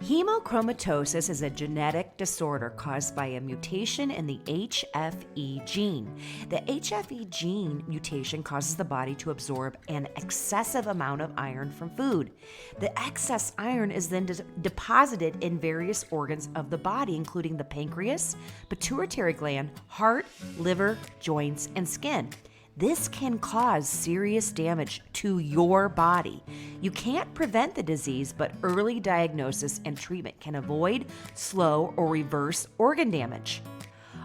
Hemochromatosis is a genetic disorder caused by a mutation in the HFE gene. The HFE gene mutation causes the body to absorb an excessive amount of iron from food. The excess iron is then deposited in various organs of the body, including the pancreas, pituitary gland, heart, liver, joints, and skin. This can cause serious damage to your body. You can't prevent the disease, but early diagnosis and treatment can avoid, slow, or reverse organ damage.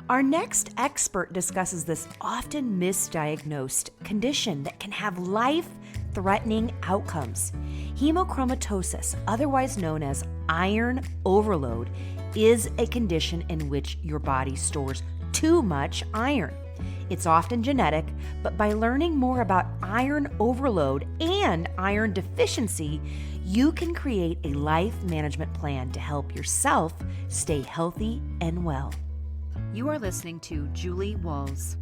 Our next expert discusses this often misdiagnosed condition that can have life-threatening outcomes. Hemochromatosis, otherwise known as iron overload, is a condition in which your body stores too much iron. It's often genetic, but by learning more about iron overload and iron deficiency, you can create a life management plan to help yourself stay healthy and well. You are listening to Julie Walls.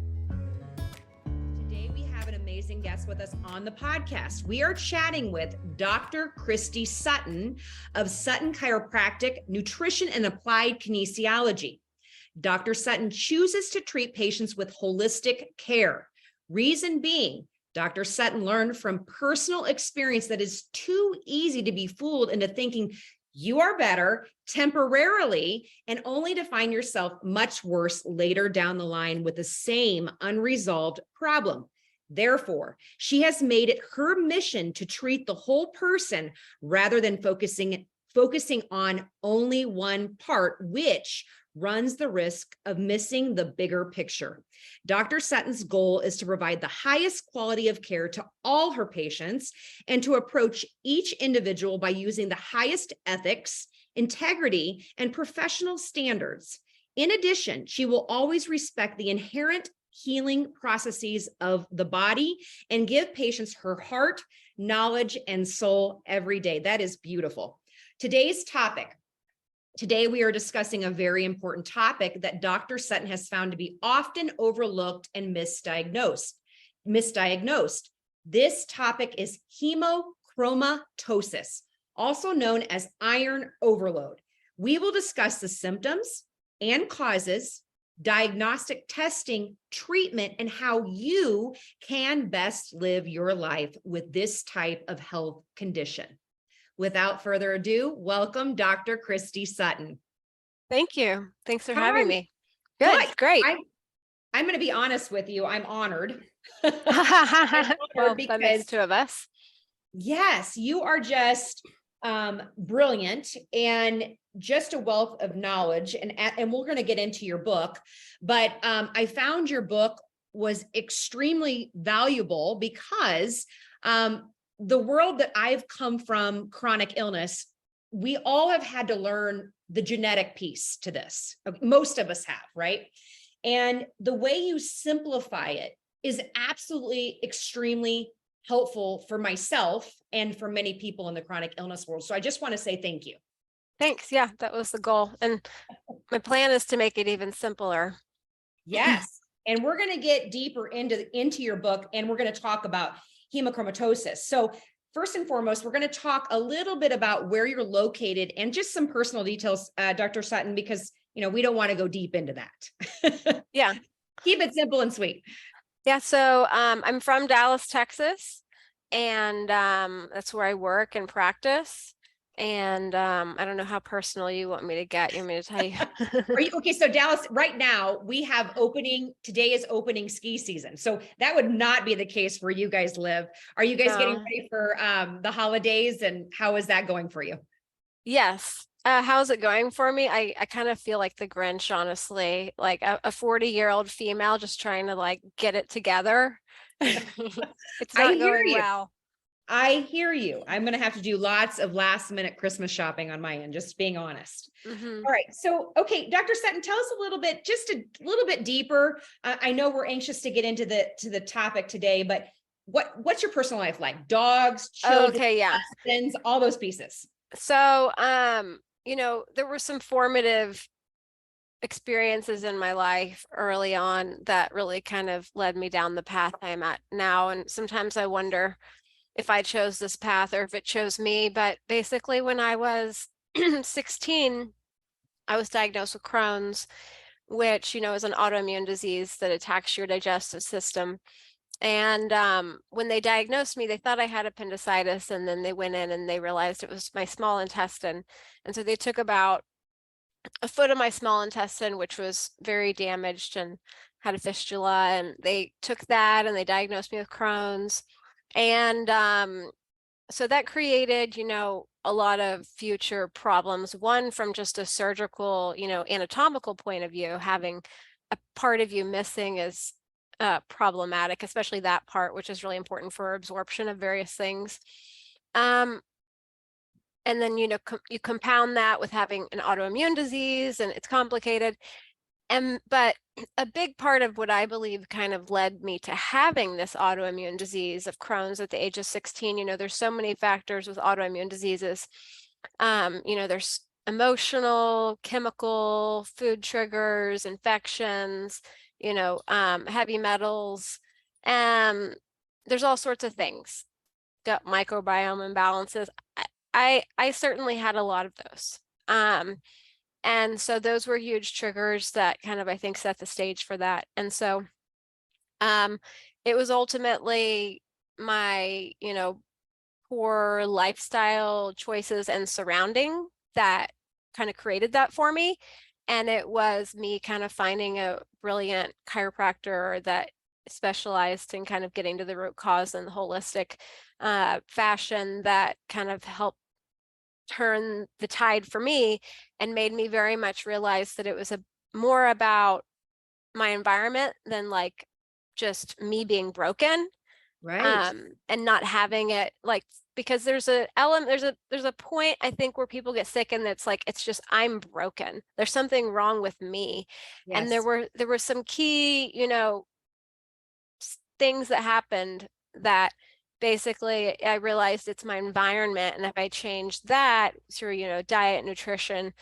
Today we have an amazing guest with us on the podcast. We are chatting with Dr. Christy Sutton of Sutton Chiropractic, Nutrition and Applied Kinesiology. Dr. Sutton chooses to treat patients with holistic care. Reason being, Dr. Sutton learned from personal experience that it's too easy to be fooled into thinking you are better temporarily and only to find yourself much worse later down the line with the same unresolved problem. Therefore, she has made it her mission to treat the whole person rather than focusing on only one part, which runs the risk of missing the bigger picture. Dr. Sutton's goal is to provide the highest quality of care to all her patients and to approach each individual by using the highest ethics, integrity, and professional standards. In addition, she will always respect the inherent healing processes of the body and give patients her heart, knowledge, and soul every day. That is beautiful. Today's topic. Today, we are discussing a very important topic that Dr. Sutton has found to be often overlooked and misdiagnosed. This topic is hemochromatosis, also known as iron overload. We will discuss the symptoms and causes, diagnostic testing, treatment, and how you can best live your life with this type of health condition. Without further ado, welcome Dr. Christy Sutton. Thank you. Thanks for having me. Good, great. I'm going to be honest with you. I'm honored. Well, that makes two of us. Yes, you are just brilliant and just a wealth of knowledge. And we're going to get into your book. But I found your book was extremely valuable because the world that I've come from, chronic illness, we all have had to learn the genetic piece to this. Most of us have, right? And the way you simplify it is absolutely extremely helpful for myself and for many people in the chronic illness world. So I just want to say thank you. Thanks. Yeah, that was the goal. And my plan is to make it even simpler. Yes. And we're going to get deeper into your book, and we're going to talk about hemochromatosis. So first and foremost, we're going to talk a little bit about where you're located and just some personal details, Dr. Sutton, because, we don't want to go deep into that. Yeah. Keep it simple and sweet. Yeah. So I'm from Dallas, Texas, and that's where I work and practice. And I don't know how personal you want me to get. You want me to tell you? Okay, so Dallas, right now we have today is opening ski season. So that would not be the case where you guys live. Are you guys getting ready for the holidays, and how is that going for you? Yes. How's it going for me? I kind of feel like the Grinch, honestly, like a 40-year-old female just trying to get it together. It's not going well. I hear you. I'm going to have to do lots of last minute Christmas shopping on my end, just being honest. Mm-hmm. All right. So, okay, Dr. Sutton, tell us a little bit, just a little bit deeper. I know we're anxious to get into the topic today, but what's your personal life like? Dogs, children, okay, yeah. husbands, all those pieces. So, there were some formative experiences in my life early on that really kind of led me down the path I'm at now. And sometimes I wonder if I chose this path or if it chose me. But basically, when I was 16, I was diagnosed with Crohn's, which, is an autoimmune disease that attacks your digestive system. And when they diagnosed me, they thought I had appendicitis, and then they went in and they realized it was my small intestine. And so they took about a foot of my small intestine, which was very damaged and had a fistula. And they took that and they diagnosed me with Crohn's. And so that created, a lot of future problems. One, from just a surgical, anatomical point of view, having a part of you missing is problematic, especially that part, which is really important for absorption of various things. And then, you compound that with having an autoimmune disease, and it's complicated. But a big part of what I believe kind of led me to having this autoimmune disease of Crohn's at the age of 16, there's so many factors with autoimmune diseases. There's emotional, chemical, food triggers, infections, heavy metals, and there's all sorts of things. Gut microbiome imbalances. I certainly had a lot of those. And so those were huge triggers that kind of, I think, set the stage for that. And so it was ultimately my, poor lifestyle choices and surrounding that kind of created that for me. And it was me kind of finding a brilliant chiropractor that specialized in kind of getting to the root cause in the holistic fashion that kind of helped turn the tide for me and made me very much realize that it was more about my environment than like just me being broken. Right. And not having it like, because there's a element, there's a point, I think, where people get sick and it's like, it's just, I'm broken. There's something wrong with me. And there Yes. were some key, things that happened that basically I realized it's my environment. And if I change that through, diet, nutrition,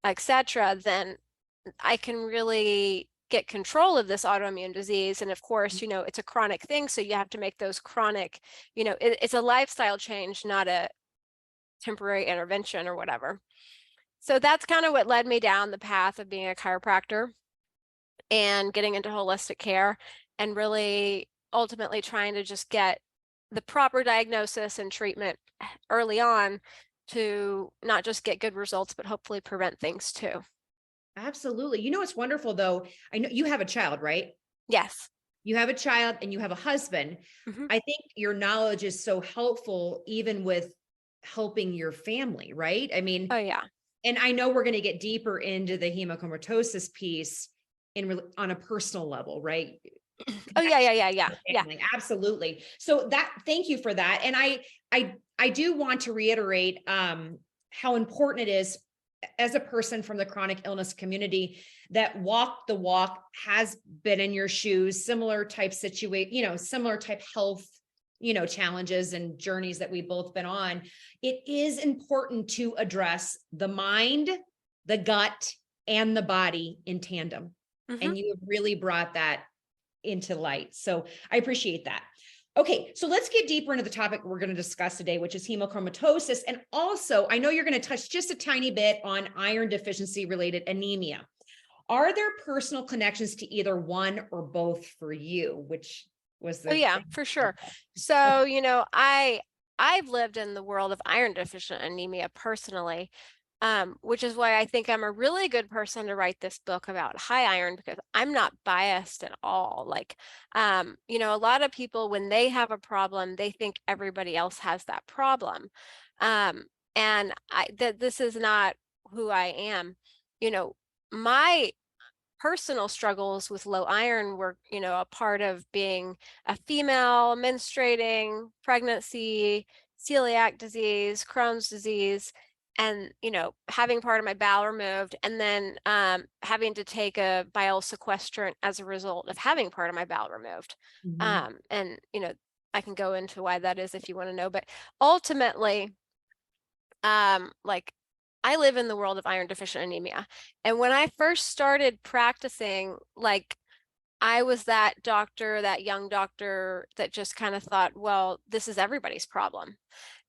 etc., then I can really get control of this autoimmune disease. And of course, it's a chronic thing. So you have to make those chronic, it's a lifestyle change, not a temporary intervention or whatever. So that's kind of what led me down the path of being a chiropractor and getting into holistic care, and really ultimately trying to just get the proper diagnosis and treatment early on to not just get good results, but hopefully prevent things too. Absolutely. It's wonderful though. I know you have a child, right? Yes. You have a child and you have a husband. Mm-hmm. I think your knowledge is so helpful, even with helping your family, right? I mean, Oh yeah. and I know we're going to get deeper into the hemochromatosis piece on a personal level, right? Oh yeah, yeah, yeah, yeah, yeah. Absolutely. So thank you for that. And I do want to reiterate how important it is as a person from the chronic illness community that walk the walk, has been in your shoes, similar type situation, similar type health, challenges and journeys that we've both been on. It is important to address the mind, the gut, and the body in tandem. Mm-hmm. And you have really brought that into light. So I appreciate that. Okay, so let's get deeper into the topic we're going to discuss today, which is hemochromatosis. And also, I know you're going to touch just a tiny bit on iron deficiency related anemia. Are there personal connections to either one or both for you? Which was the yeah, for sure. So, I've lived in the world of iron deficient anemia personally, which is why I think I'm a really good person to write this book about high iron, because I'm not biased at all. Like, a lot of people, when they have a problem, they think everybody else has that problem. And this is not who I am. My personal struggles with low iron were, a part of being a female, menstruating, pregnancy, celiac disease, Crohn's disease, and, having part of my bowel removed, and then having to take a bile sequestrant as a result of having part of my bowel removed. Mhm. And, I can go into why that is if you want to know, but ultimately, like, I live in the world of iron deficient anemia. And when I first started practicing, like, I was that doctor, that young doctor that just kind of thought, well, this is everybody's problem.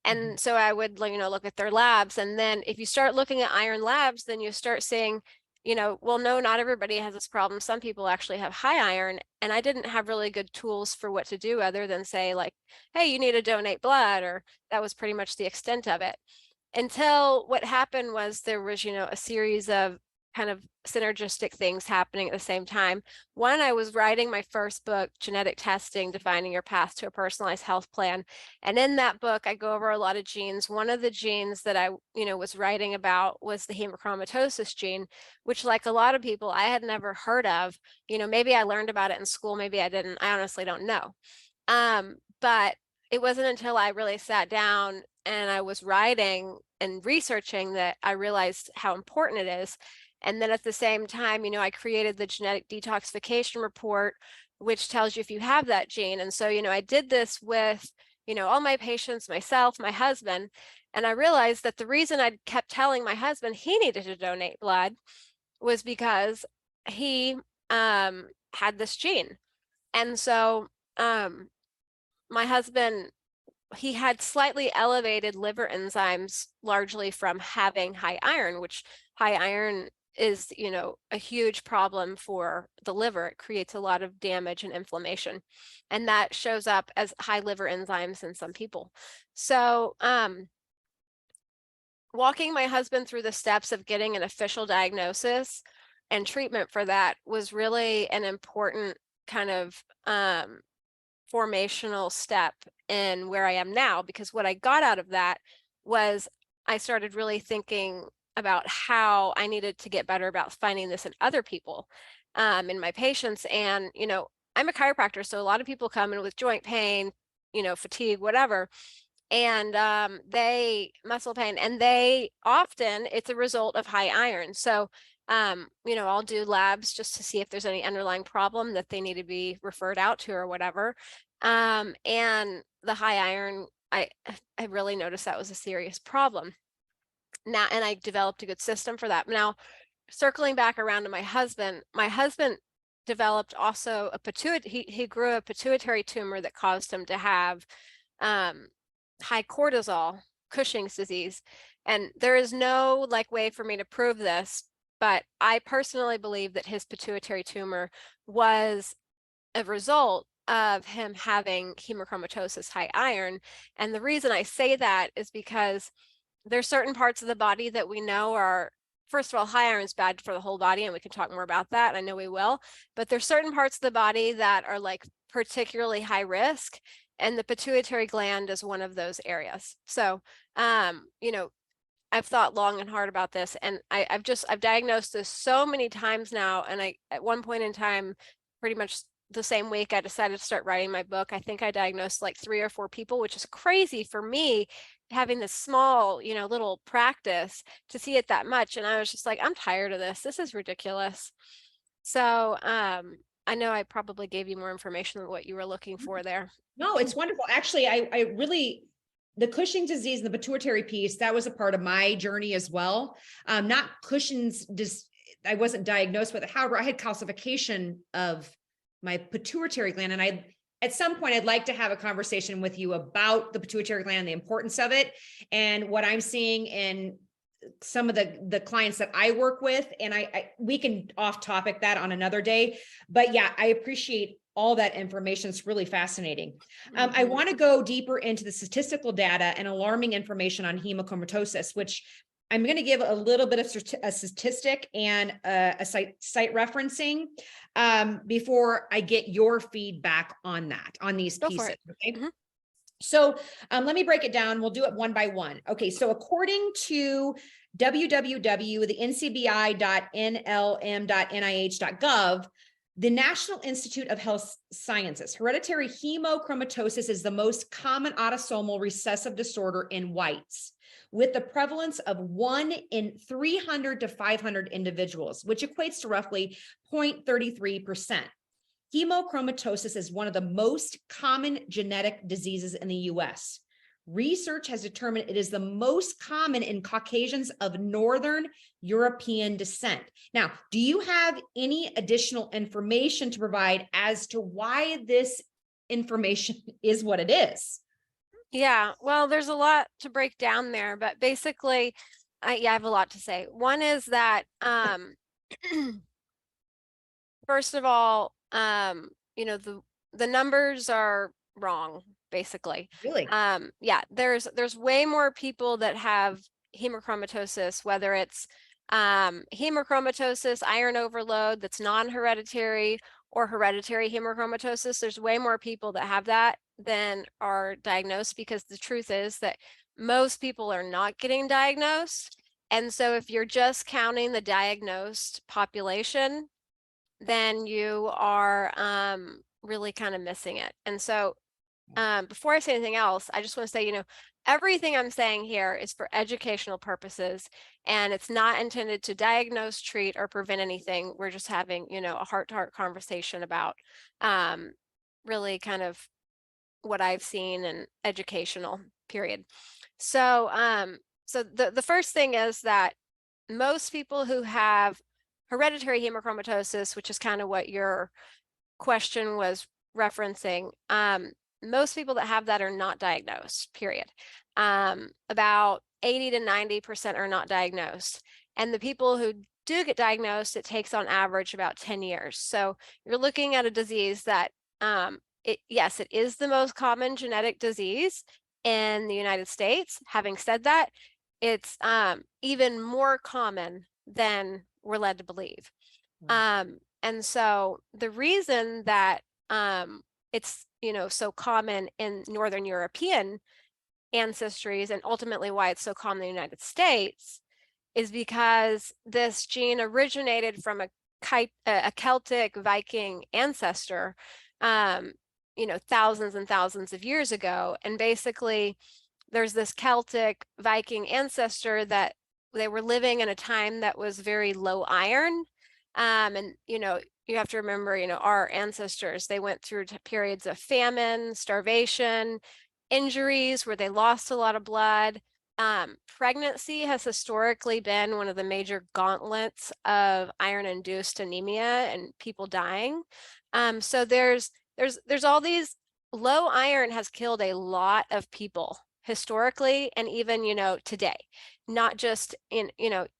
And so I would, look at their labs. And then if you start looking at iron labs, then you start saying, well, no, not everybody has this problem. Some people actually have high iron. And I didn't have really good tools for what to do other than say like, hey, you need to donate blood, or that was pretty much the extent of it. Until what happened was there was, a series of kind of synergistic things happening at the same time. One, I was writing my first book, Genetic Testing, Defining Your Path to a Personalized Health Plan. And in that book, I go over a lot of genes. One of the genes that I, was writing about was the hemochromatosis gene, which, like a lot of people, I had never heard of. Maybe I learned about it in school, maybe I didn't. I honestly don't know. But it wasn't until I really sat down and I was writing and researching that I realized how important it is. And then at the same time, I created the genetic detoxification report, which tells you if you have that gene. And so, I did this with, all my patients, myself, my husband, and I realized that the reason I kept telling my husband he needed to donate blood was because he had this gene. And so my husband, he had slightly elevated liver enzymes, largely from having high iron, which high iron is, a huge problem for the liver. It creates a lot of damage and inflammation, and that shows up as high liver enzymes in some people. So, walking my husband through the steps of getting an official diagnosis and treatment for that was really an important kind of formational step in where I am now, because what I got out of that was I started really thinking about how I needed to get better about finding this in other people, in my patients. And, I'm a chiropractor, so a lot of people come in with joint pain, fatigue, whatever, and they muscle pain, and they often, it's a result of high iron. So I'll do labs just to see if there's any underlying problem that they need to be referred out to or whatever. And the high iron, I really noticed that was a serious problem now, and I developed a good system for that. Now, circling back around to my husband developed also a pituitary, he grew a pituitary tumor that caused him to have high cortisol, Cushing's disease. And there is no way for me to prove this, but I personally believe that his pituitary tumor was a result of him having hemochromatosis, high iron. And the reason I say that is because there's certain parts of the body that we know are, first of all, high iron is bad for the whole body, and we can talk more about that. I know we will, but there's certain parts of the body that are particularly high risk, and the pituitary gland is one of those areas. So, I've thought long and hard about this, and I've diagnosed this so many times now. And at one point in time, pretty much the same week I decided to start writing my book, I think I diagnosed 3 or 4 people, which is crazy for me, having this small, little practice, to see it that much. And I was just like, I'm tired of this. This is ridiculous. So, I know I probably gave you more information than what you were looking for there. No, it's wonderful. Actually, I really, the Cushing's disease and the pituitary piece, that was a part of my journey as well. Not Cushing's, I wasn't diagnosed with it. However, I had calcification of my pituitary gland. And at some point, I'd like to have a conversation with you about the pituitary gland, the importance of it, and what I'm seeing in some of the clients that I work with. And we can off topic that on another day, but yeah, I appreciate all that information. It's really fascinating. I want to go deeper into the statistical data and alarming information on hemochromatosis, which I'm going to give a little bit of a statistic and a site referencing before I get your feedback on that, on these pieces. Okay. Mm-hmm. So let me break it down. We'll do it one by one. Okay. So according to www.the.ncbi.nlm.nih.gov, the National Institute of Health Sciences, hereditary hemochromatosis is the most common autosomal recessive disorder in whites, with the prevalence of 1 in 300 to 500 individuals, which equates to roughly 0.33%. Hemochromatosis is one of the most common genetic diseases in the US. Research has determined it is the most common in Caucasians of Northern European descent. Now, do you have any additional information to provide as to why this information is what it is? Yeah, well, there's a lot to break down there, but basically, I have a lot to say. One is that, first of all, the numbers are wrong, basically. Really? Yeah, there's way more people that have hemochromatosis, whether it's hemochromatosis, iron overload that's non-hereditary, or hereditary hemochromatosis. There's way more people that have that than are diagnosed, because the truth is that most people are not getting diagnosed. And so if you're just counting the diagnosed population, then you are really kind of missing it. And so before I say anything else, I just want to say, everything I'm saying here is for educational purposes, and it's not intended to diagnose, treat, or prevent anything. We're just having, a heart-to-heart conversation about really kind of what I've seen and educational, period. So the first thing is that most people who have hereditary hemochromatosis, which is kind of what your question was referencing, most people that have that are not diagnosed, period. About 80 to 90% are not diagnosed. And the people who do get diagnosed, it takes on average about 10 years. So you're looking at a disease that, yes, it is the most common genetic disease in the United States. Having said that, it's even more common than we're led to believe. And so the reason that it's so common in Northern European ancestries, and ultimately why it's so common in the United States, is because this gene originated from a Celtic Viking ancestor, thousands and thousands of years ago. And basically, there's this Celtic Viking ancestor that they were living in a time that was very low iron. And, you have to remember, our ancestors, they went through periods of famine, starvation, injuries where they lost a lot of blood. Pregnancy has historically been one of the major gauntlets of iron-induced anemia and people dying. So there's all these, low iron has killed a lot of people historically, and even, today, not just in,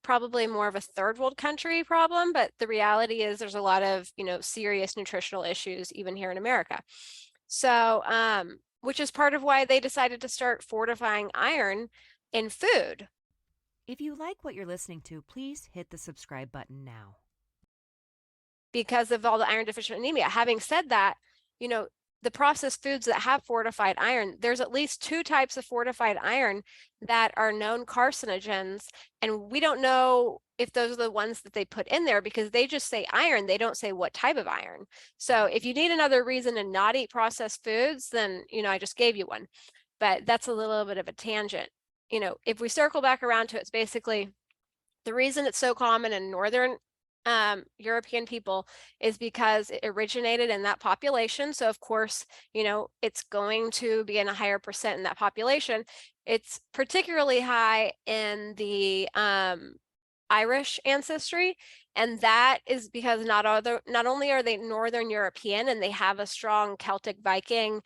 probably more of a third world country problem, but the reality is there's a lot of, serious nutritional issues even here in America. So, which is part of why they decided to start fortifying iron in food. If you like what you're listening to, please hit the subscribe button now. Because of all the iron deficient anemia. Having said that, the processed foods that have fortified iron, there's at least 2 types of fortified iron that are known carcinogens. And we don't know if those are the ones that they put in there, because they just say iron. They don't say what type of iron. So if you need another reason to not eat processed foods, then, I just gave you one. But that's a little bit of a tangent. If we circle back around to it, it's basically the reason it's so common in Northern European people is because it originated in that population. So of course, it's going to be in a higher percent in that population. It's particularly high in the Irish ancestry. And that is because not only are they Northern European and they have a strong Celtic Viking,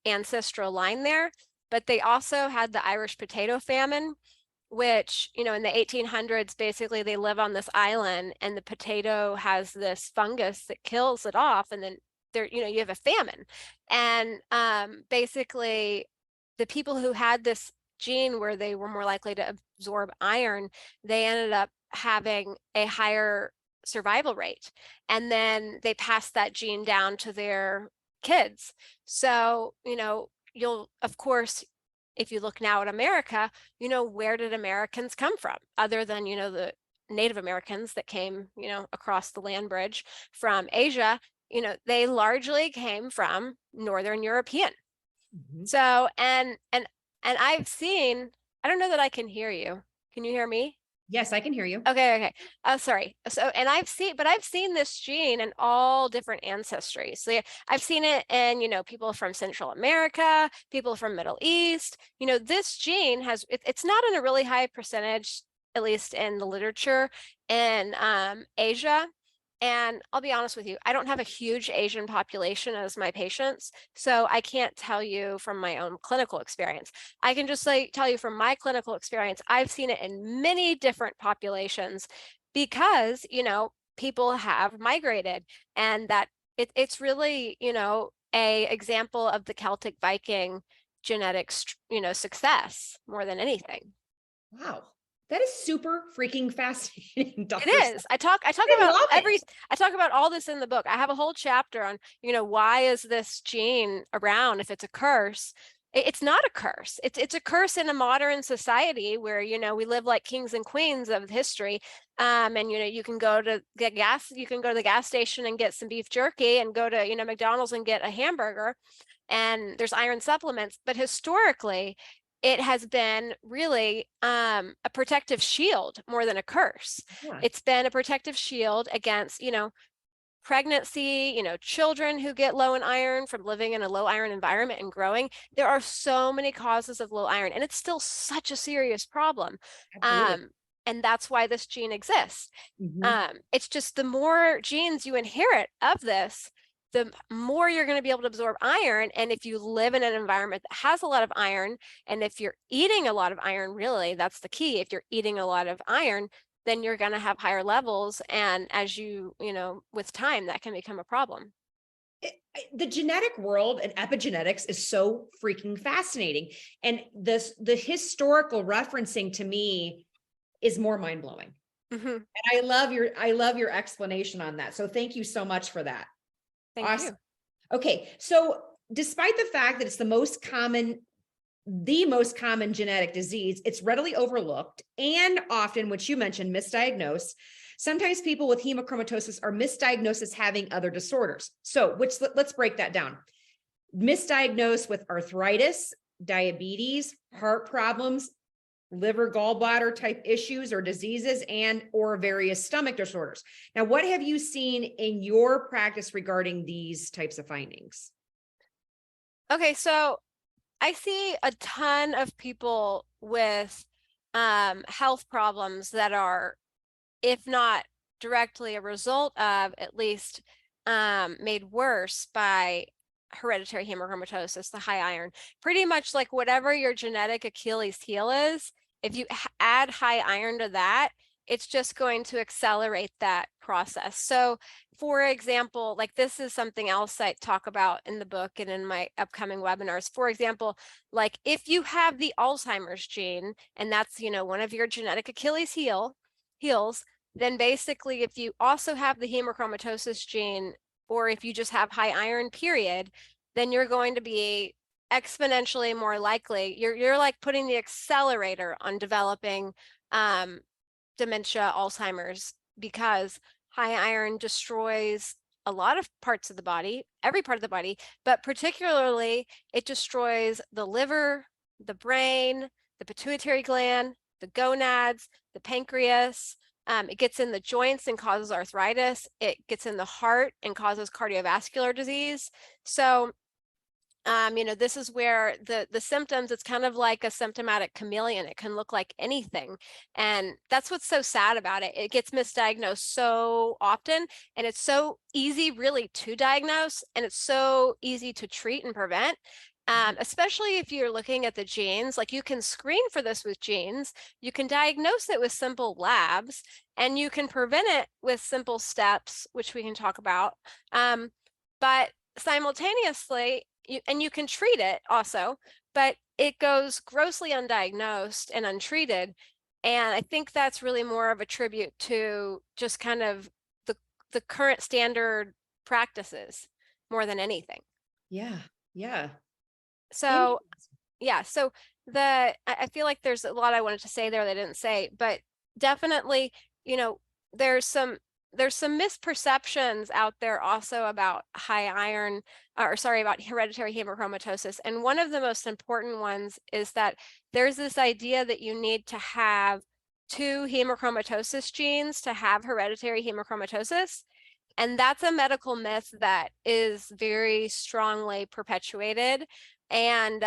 ancestral line there, but they also had the Irish potato famine, which, in the 1800s, basically they live on this island and the potato has this fungus that kills it off. And then there, you have a famine. And basically the people who had this gene where they were more likely to absorb iron, they ended up having a higher survival rate. And then they passed that gene down to their kids. So, you'll, of course, if you look now at America, where did Americans come from other than, the Native Americans that came, across the land bridge from Asia? They largely came from Northern European. So, and I've seen, I don't know that I can hear you. Can you hear me? Yes, I can hear you. Okay. Sorry. So, and I've seen this gene in all different ancestries. So yeah, I've seen it in, people from Central America, people from Middle East. This gene has, it's not in a really high percentage, at least in the literature, in Asia. And I'll be honest with you, I don't have a huge Asian population as my patients, so I can't tell you from my own clinical experience. I can just tell you from my clinical experience, I've seen it in many different populations because, people have migrated, and that it's really, a example of the Celtic Viking genetics, success more than anything. Wow. That is super freaking fascinating, Dr. It is. I talk I about love it. I talk about all this in the book. I have a whole chapter on, why is this gene around if it's a curse? It's not a curse. It's a curse in a modern society where, we live like kings and queens of history. And you can go to get gas, you can go to the gas station and get some beef jerky, and go to, McDonald's and get a hamburger, and there's iron supplements. But historically, it has been really a protective shield more than a curse. Yeah. It's been a protective shield against, pregnancy, children who get low in iron from living in a low iron environment and growing. There are so many causes of low iron, and it's still such a serious problem. Absolutely. And that's why this gene exists. Mhm. It's just the more genes you inherit of this, the more you're going to be able to absorb iron. And if you live in an environment that has a lot of iron, and if you're eating a lot of iron, really, that's the key. If you're eating a lot of iron, then you're going to have higher levels. And as with time, that can become a problem. The genetic world and epigenetics is so freaking fascinating. And the historical referencing to me is more mind-blowing. Mm-hmm. And I love your explanation on that. So thank you so much for that. Thank Awesome. you. Okay. So despite the fact that it's the most common genetic disease, it's readily overlooked and often, which you mentioned, misdiagnosed. Sometimes people with hemochromatosis are misdiagnosed as having other disorders. So let's break that down. Misdiagnosed with arthritis, diabetes, heart problems, liver, gallbladder type issues or diseases, and or various stomach disorders. Now, what have you seen in your practice regarding these types of findings? Okay, so I see a ton of people with health problems that are, if not directly a result of, at least made worse by hereditary hemochromatosis, the high iron. Pretty much like whatever your genetic Achilles heel is, if you add high iron to that, it's just going to accelerate that process. So for example, like this is something else I talk about in the book and in my upcoming webinars. For example, like if you have the Alzheimer's gene, and that's, one of your genetic Achilles heels, then basically if you also have the hemochromatosis gene, or if you just have high iron, period, then you're going to be exponentially more likely. You're like putting the accelerator on developing dementia, Alzheimer's, because high iron destroys a lot of parts of the body, every part of the body, but particularly it destroys the liver, the brain, the pituitary gland, the gonads, the pancreas. It gets in the joints and causes arthritis. It gets in the heart and causes cardiovascular disease. So this is where the symptoms, it's kind of like a symptomatic chameleon. It can look like anything. And that's what's so sad about it. It gets misdiagnosed so often, and it's so easy really to diagnose, and it's so easy to treat and prevent. Especially if you're looking at the genes, like you can screen for this with genes, you can diagnose it with simple labs, and you can prevent it with simple steps, which we can talk about. But simultaneously, you can treat it also, but it goes grossly undiagnosed and untreated. And I think that's really more of a tribute to just kind of the current standard practices more than anything. Yeah. Yeah. So yeah, so I feel like there's a lot I wanted to say there that I didn't say, but definitely, there's some misperceptions out there also about high iron, about hereditary hemochromatosis. And one of the most important ones is that there's this idea that you need to have 2 hemochromatosis genes to have hereditary hemochromatosis. And that's a medical myth that is very strongly perpetuated. And,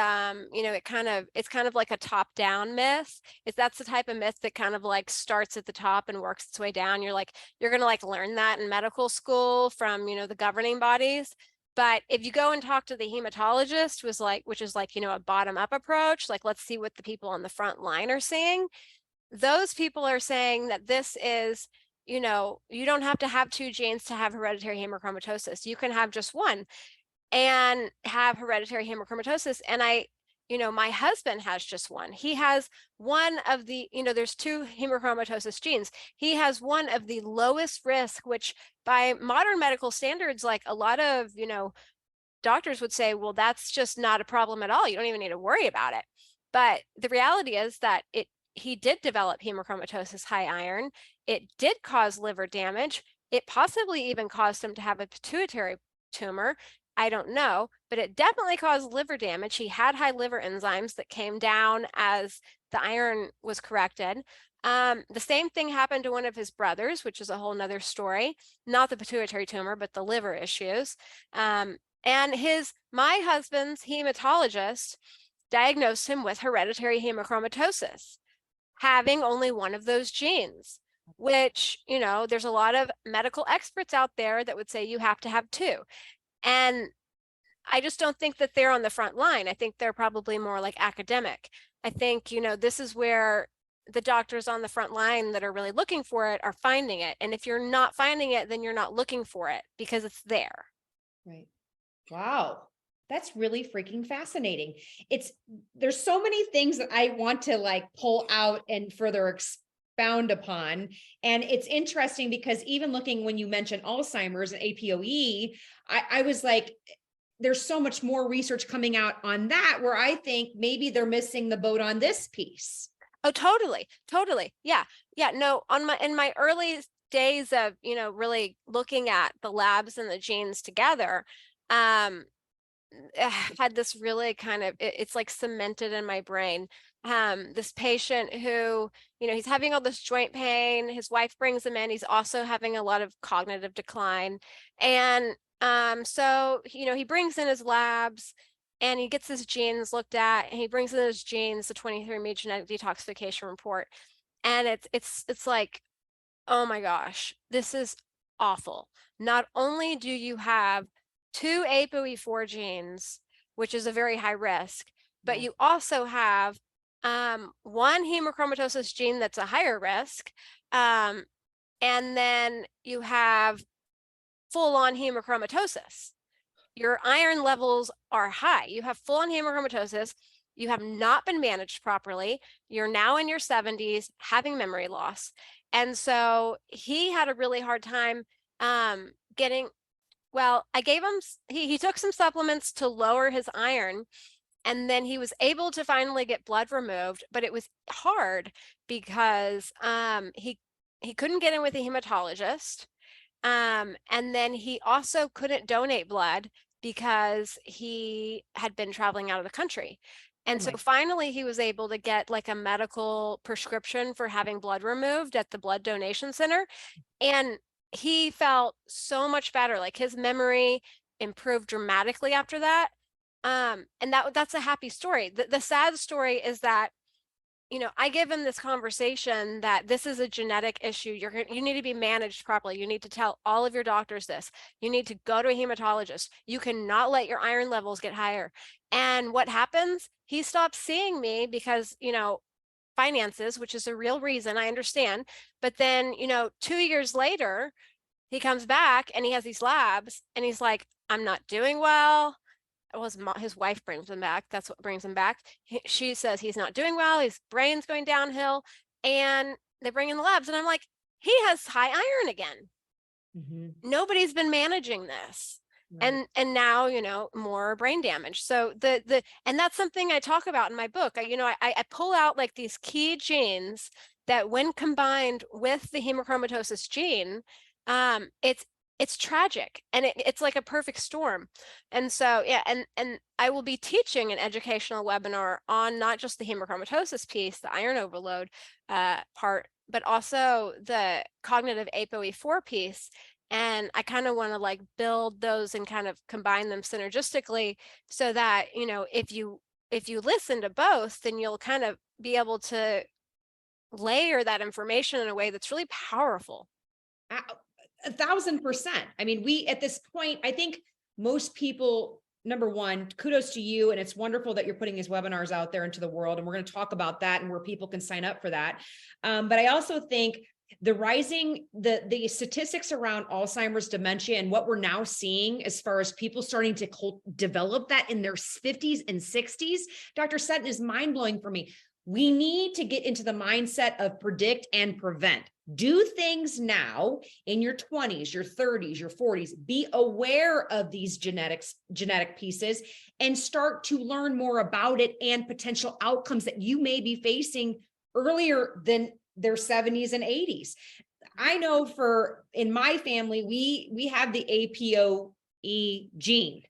you know, it's kind of like a top down myth. That's the type of myth that kind of like starts at the top and works its way down. You're going to like learn that in medical school from, you know, the governing bodies. But if you go and talk to the hematologist, which is like, you know, a bottom up approach, like, let's see what the people on the front line are seeing. Those people are saying that this is, you know, you don't have to have 2 genes to have hereditary hemochromatosis. You can have just one and have hereditary hemochromatosis. And you know, my husband has just one. He has one of the, you know, there's 2 hemochromatosis genes. He has one of the lowest risk, which by modern medical standards, like a lot of, you know, doctors would say, well, that's just not a problem at all. You don't even need to worry about it. But the reality is that he did develop hemochromatosis high iron. It did cause liver damage. It possibly even caused him to have a pituitary tumor. I don't know, but it definitely caused liver damage. He had high liver enzymes that came down as the iron was corrected. The same thing happened to one of his brothers, which is a whole nother story, not the pituitary tumor, but the liver issues. And my husband's hematologist diagnosed him with hereditary hemochromatosis, having only one of those genes, which, you know, there's a lot of medical experts out there that would say you have to have 2. And I just don't think that they're on the front line. I think they're probably more like academic. I think, you know, this is where the doctors on the front line that are really looking for it are finding it. And if you're not finding it, then you're not looking for it because it's there. Right. Wow. That's really freaking fascinating. There's so many things that I want to like pull out and further expound upon. And it's interesting because even looking when you mentioned Alzheimer's and APOE, I was like, there's so much more research coming out on that where I think maybe they're missing the boat on this piece. Oh, totally. Totally. Yeah. Yeah. No, in my early days of, you know, really looking at the labs and the genes together, had this really kind of, it's like cemented in my brain. This patient who, you know, he's having all this joint pain. His wife brings him in. He's also having a lot of cognitive decline. And so, you know, he brings in his labs and he gets his genes looked at, and he brings in his genes, the 23andMe genetic detoxification report. And it's like, oh my gosh, this is awful. Not only do you have 2 ApoE4 genes, which is a very high risk, but you also have 1 hemochromatosis gene that's a higher risk. And then you have full-on hemochromatosis. Your iron levels are high. You have full-on hemochromatosis. You have not been managed properly. You're now in your 70s having memory loss. And so he had a really hard time getting, well, I gave him, he took some supplements to lower his iron, and then he was able to finally get blood removed, but it was hard because he couldn't get in with a hematologist. And then he also couldn't donate blood because he had been traveling out of the country. And so finally he was able to get like a medical prescription for having blood removed at the blood donation center. And he felt so much better. Like his memory improved dramatically after that. And that's a happy story. The sad story is that, you know, I give him this conversation that this is a genetic issue. You need to be managed properly. You need to tell all of your doctors this. You need to go to a hematologist. You cannot let your iron levels get higher. And what happens? He stops seeing me because, you know, finances, which is a real reason, I understand. But then, you know, 2 years later, he comes back and he has these labs and he's like, I'm not doing well. His wife brings him back. That's what brings him back. She says he's not doing well. His brain's going downhill, and they bring in the labs. And I'm like, he has high iron again. Nobody's been managing this. And now, you know, more brain damage. So and that's something I talk about in my book. I pull out like these key genes that when combined with the hemochromatosis gene, it's tragic, and it's like a perfect storm. And so, yeah, and I will be teaching an educational webinar on not just the hemochromatosis piece, the iron overload part, but also the cognitive ApoE4 piece. And I kind of want to like build those and kind of combine them synergistically so that, if you listen to both, then you'll kind of be able to layer that information in a way that's really powerful. 1,000%. I mean, at this point, I think most people, number one, kudos to you. And it's wonderful that you're putting these webinars out there into the world. And we're going to talk about that and where people can sign up for that. But I also think the statistics around Alzheimer's, dementia, and what we're now seeing as far as people starting to develop that in their 50s and 60s, Dr. Sutton, is mind blowing for me. We need to get into the mindset of predict and prevent. Do things now in your 20s, your 30s, your 40s. Be aware of these genetic pieces and start to learn more about it and potential outcomes that you may be facing earlier than their 70s and 80s. I know in my family, we have the APOE gene.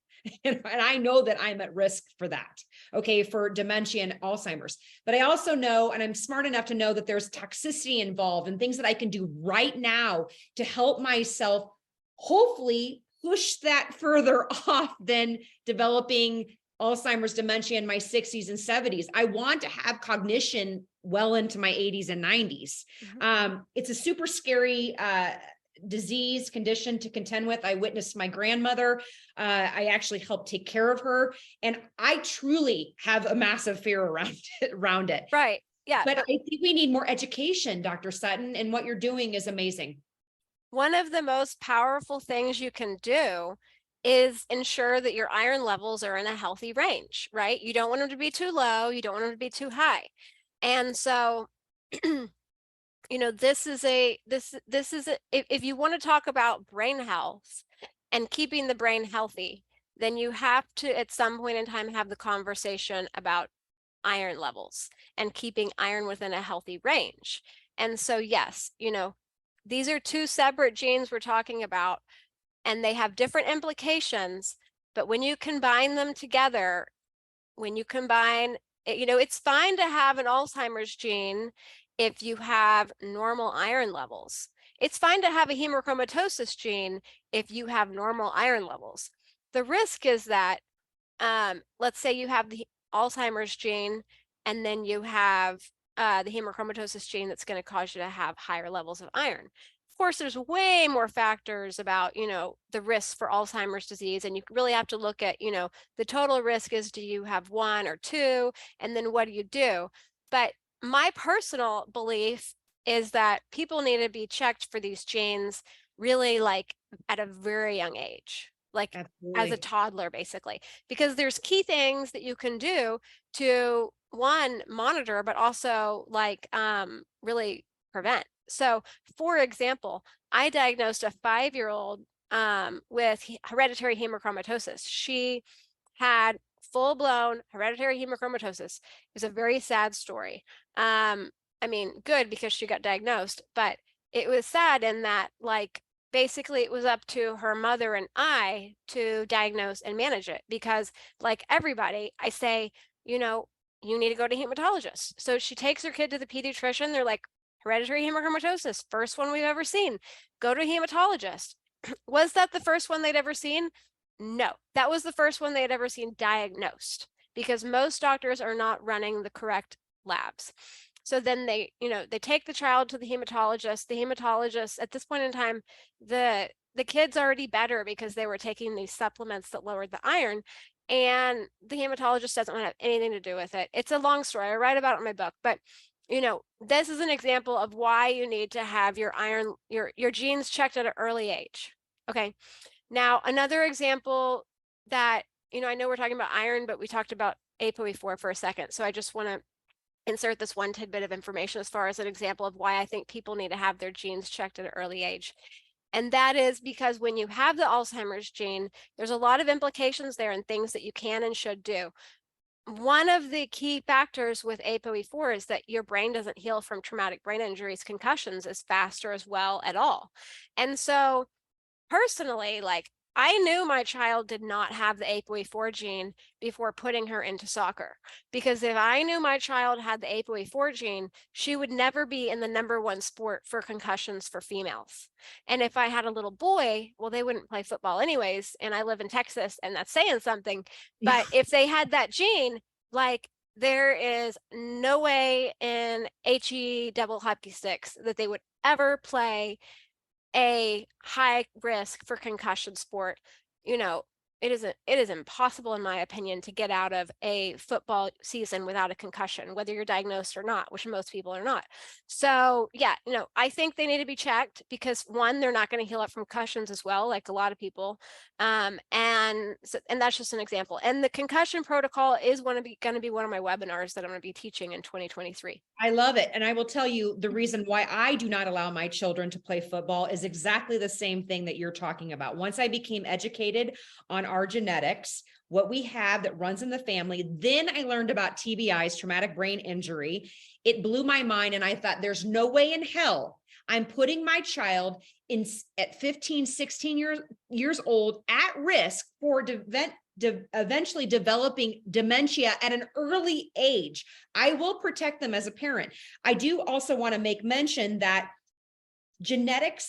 And I know that I'm at risk for that, okay, for dementia and Alzheimer's. But I also know, and I'm smart enough to know that there's toxicity involved and things that I can do right now to help myself hopefully push that further off than developing Alzheimer's, dementia in my 60s and 70s. I want to have cognition well into my 80s and 90s. It's a super scary disease condition to contend with. I witnessed my grandmother. I actually helped take care of her. And I truly have a massive fear around it. Right. Yeah. But I think we need more education, Dr. Sutton, and what you're doing is amazing. One of the most powerful things you can do is ensure that your iron levels are in a healthy range, right? You don't want them to be too low. You don't want them to be too high. And so, this is if you want to talk about brain health and keeping the brain healthy, then you have to at some point in time have the conversation about iron levels and keeping iron within a healthy range. And so, yes, these are two separate genes we're talking about, and they have different implications, but when you combine them together, it's fine to have an Alzheimer's gene if you have normal iron levels. It's fine to have a hemochromatosis gene if you have normal iron levels. The risk is that, let's say you have the Alzheimer's gene and then you have the hemochromatosis gene that's going to cause you to have higher levels of iron. Of course, there's way more factors about, the risk for Alzheimer's disease. And you really have to look at, the total risk is, do you have one or two? And then what do you do? But my personal belief is that people need to be checked for these genes really like at a very young age, like as a toddler, basically, because there's key things that you can do to monitor, but also like really prevent. So for example, I diagnosed a 5-year-old with hereditary hemochromatosis. She had full-blown hereditary hemochromatosis. It was a very sad story. I mean, good because she got diagnosed, but it was sad in that, like, basically it was up to her mother and I to diagnose and manage it because, like everybody, I say, you need to go to hematologist. So she takes her kid to the pediatrician. They're like, hereditary hemochromatosis, first one we've ever seen. Go to a hematologist. Was that the first one they'd ever seen? No, that was the first one they had ever seen diagnosed because most doctors are not running the correct labs. So then they take the child to the hematologist. The hematologist, at this point in time, the kid's already better because they were taking these supplements that lowered the iron, and the hematologist doesn't want to have anything to do with it. It's a long story. I write about it in my book, but this is an example of why you need to have your iron, your genes checked at an early age. Okay. Now, another example that, I know we're talking about iron, but we talked about ApoE4 for a second. So I just want to insert this one tidbit of information as far as an example of why I think people need to have their genes checked at an early age. And that is because when you have the Alzheimer's gene, there's a lot of implications there and things that you can and should do. One of the key factors with ApoE4 is that your brain doesn't heal from traumatic brain injuries, concussions as fast or as well at all. And so personally, like, I knew my child did not have the APOE4 gene before putting her into soccer, because if I knew my child had the APOE4 gene, she would never be in the #1 sport for concussions for females. And if I had a little boy, well, they wouldn't play football anyways. And I live in Texas, and that's saying something. But if they had that gene, like, there is no way in HE double hockey sticks that they would ever play a high risk for concussion sport. You know, it is impossible, in my opinion, to get out of a football season without a concussion, whether you're diagnosed or not, which most people are not. So yeah, I think they need to be checked, because one, they're not going to heal up from concussions as well, like a lot of people. And that's just an example. And the concussion protocol is going to be one of my webinars that I'm going to be teaching in 2023. I love it. And I will tell you, the reason why I do not allow my children to play football is exactly the same thing that you're talking about. Once I became educated on our genetics, what we have that runs in the family, then I learned about TBIs, traumatic brain injury. It blew my mind. And I thought, there's no way in hell I'm putting my child at 15, 16 years old at risk for eventually developing dementia at an early age. I will protect them as a parent. I do also want to make mention that genetic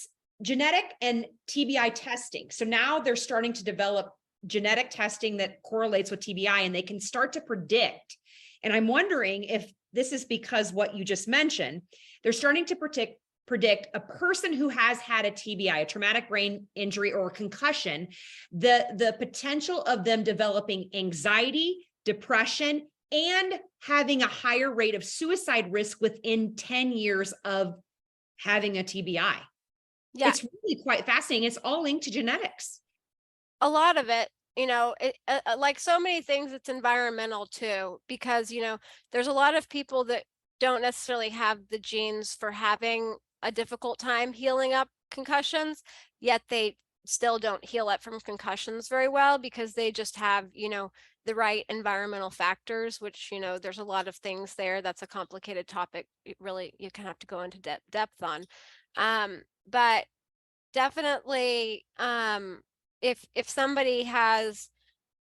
and TBI testing. So now they're starting to develop genetic testing that correlates with TBI, and they can start to predict. And I'm wondering if this is because what you just mentioned, they're starting to predict a person who has had a TBI, a traumatic brain injury or a concussion, the potential of them developing anxiety, depression, and having a higher rate of suicide risk within 10 years of having a TBI. Yeah. It's really quite fascinating. It's all linked to genetics. A lot of it, like so many things, it's environmental too, because, there's a lot of people that don't necessarily have the genes for having a difficult time healing up concussions, yet they still don't heal up from concussions very well, because they just have, the right environmental factors, which, there's a lot of things there. That's a complicated topic. You kind of have to go into depth on. But definitely, if somebody has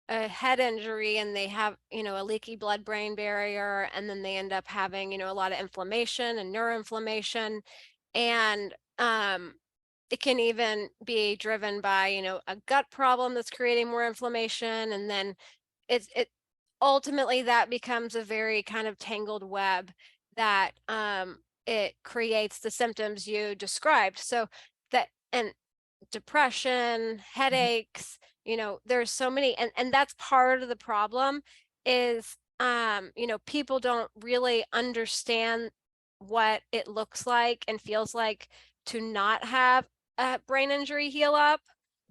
a head injury and they have, a leaky blood-brain barrier, and then they end up having, a lot of inflammation and neuroinflammation, and it can even be driven by, a gut problem that's creating more inflammation, and then it ultimately that becomes a very kind of tangled web that it creates the symptoms you described. So that, and depression, headaches, there's so many, and that's part of the problem is, people don't really understand what it looks like and feels like to not have a brain injury heal up.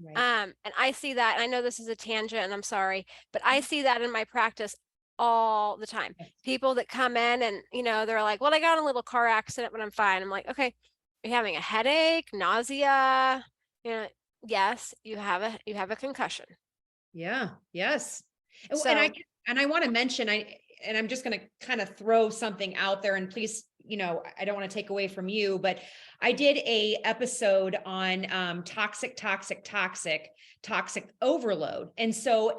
Right. And I see that, and I know this is a tangent, and I'm sorry, but I see that in my practice all the time. People that come in and, they're like, well, I got in a little car accident, but I'm fine. I'm like, okay, are you having a headache, nausea? Yes, you have a concussion. Yeah. Yes. So, and I want to mention, I'm just going to kind of throw something out there, and please, I don't want to take away from you, but I did a episode on toxic overload. And so,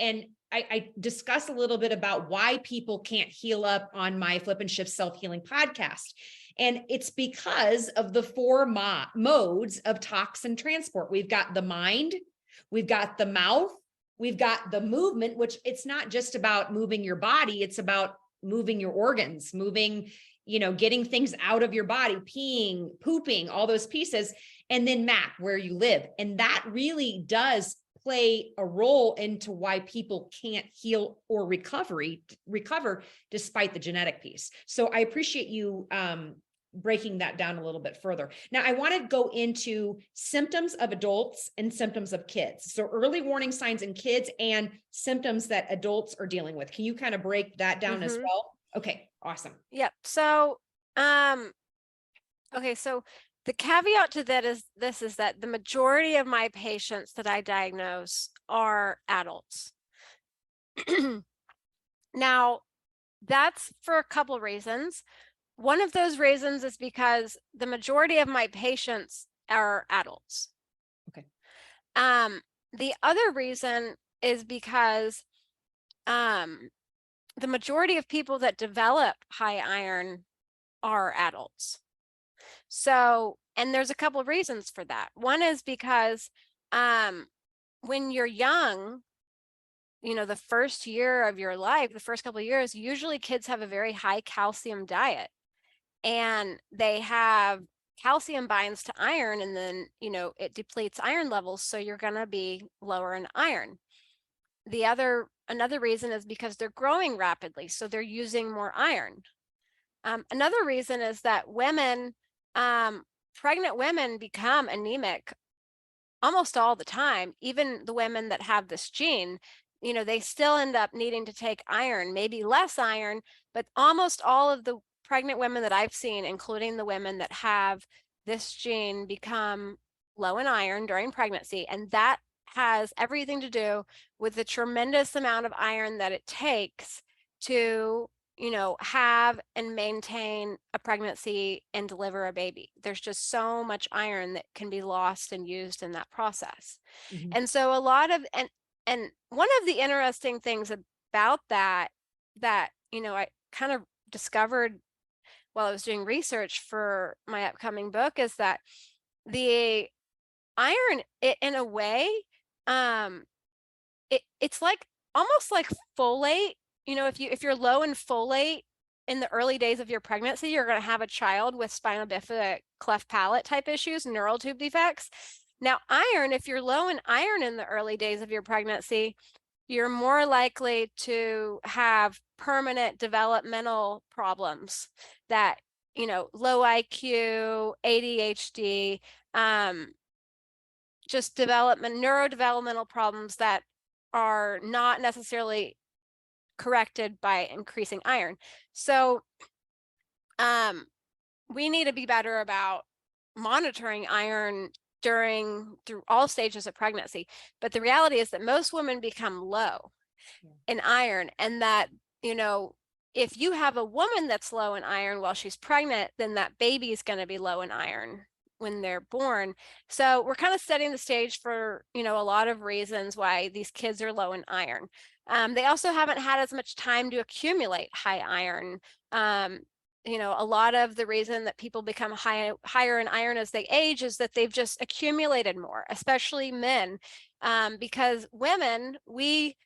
I discuss a little bit about why people can't heal up on my Flip and Shift Self-Healing podcast. And it's because of the 4 modes of toxin transport. We've got the mind, we've got the mouth, we've got the movement, which it's not just about moving your body, it's about moving your organs, moving, getting things out of your body, peeing, pooping, all those pieces. And then map where you live. And that really does play a role into why people can't heal or recover despite the genetic piece. So I appreciate you breaking that down a little bit further. Now I want to go into symptoms of adults and symptoms of kids. So early warning signs in kids and symptoms that adults are dealing with. Can you kind of break that down as well? Okay, awesome. Yep. So, okay. So the caveat to that is that the majority of my patients that I diagnose are adults. Now, that's for a couple reasons. One of those reasons is because the majority of my patients are adults. Okay. the other reason is because the majority of people that develop high iron are adults. So, and there's a couple of reasons for that. One is because when you're young, you know, the first year of your life, the first couple of years, usually kids have a very high calcium diet, and they have calcium binds to iron, and then, you know, it depletes iron levels. So you're going to be lower in iron. Another reason is because they're growing rapidly, so they're using more iron. Another reason is that pregnant women become anemic almost all the time. Even the women that have this gene, you know, they still end up needing to take iron, maybe less iron, but almost all of the pregnant women that I've seen, including the women that have this gene, become low in iron during pregnancy. And that has everything to do with the tremendous amount of iron that it takes to, you know, have and maintain a pregnancy and deliver a baby. There's just so much iron that can be lost and used in that process. Mhm. And so a lot of, and one of the interesting things about that, you know, I kind of discovered while I was doing research for my upcoming book, is that the iron, in a way, it's like almost like folate. You know, if you're low in folate in the early days of your pregnancy, you're going to have a child with spinal bifida, cleft palate type issues, neural tube defects. Now, iron, if you're low in iron in the early days of your pregnancy, you're more likely to have permanent developmental problems that, you know, low IQ, ADHD, just neurodevelopmental problems that are not necessarily corrected by increasing iron. So we need to be better about monitoring iron through all stages of pregnancy. But the reality is that most women become low in iron, and that, you know, if you have a woman that's low in iron while she's pregnant, then that baby is going to be low in iron when they're born. So we're kind of setting the stage for, you know, a lot of reasons why these kids are low in iron. They also haven't had as much time to accumulate high iron. You know, a lot of the reason that people become higher in iron as they age is that they've just accumulated more, especially men, because women, we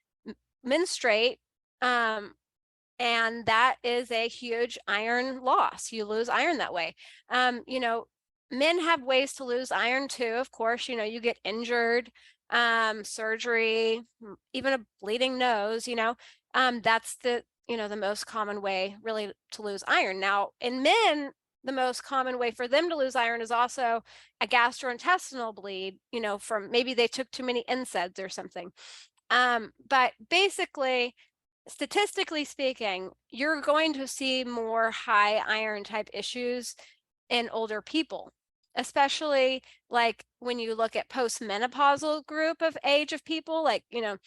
menstruate, and that is a huge iron loss. You lose iron that way. You know, men have ways to lose iron too. Of course, you know, you get injured, surgery, even a bleeding nose, you know, that's the, you know, the most common way really to lose iron. Now, in men, the most common way for them to lose iron is also a gastrointestinal bleed, you know, from maybe they took too many NSAIDs or something. But basically, statistically speaking, you're going to see more high iron type issues in older people, especially like when you look at postmenopausal group of age of people, like, you know,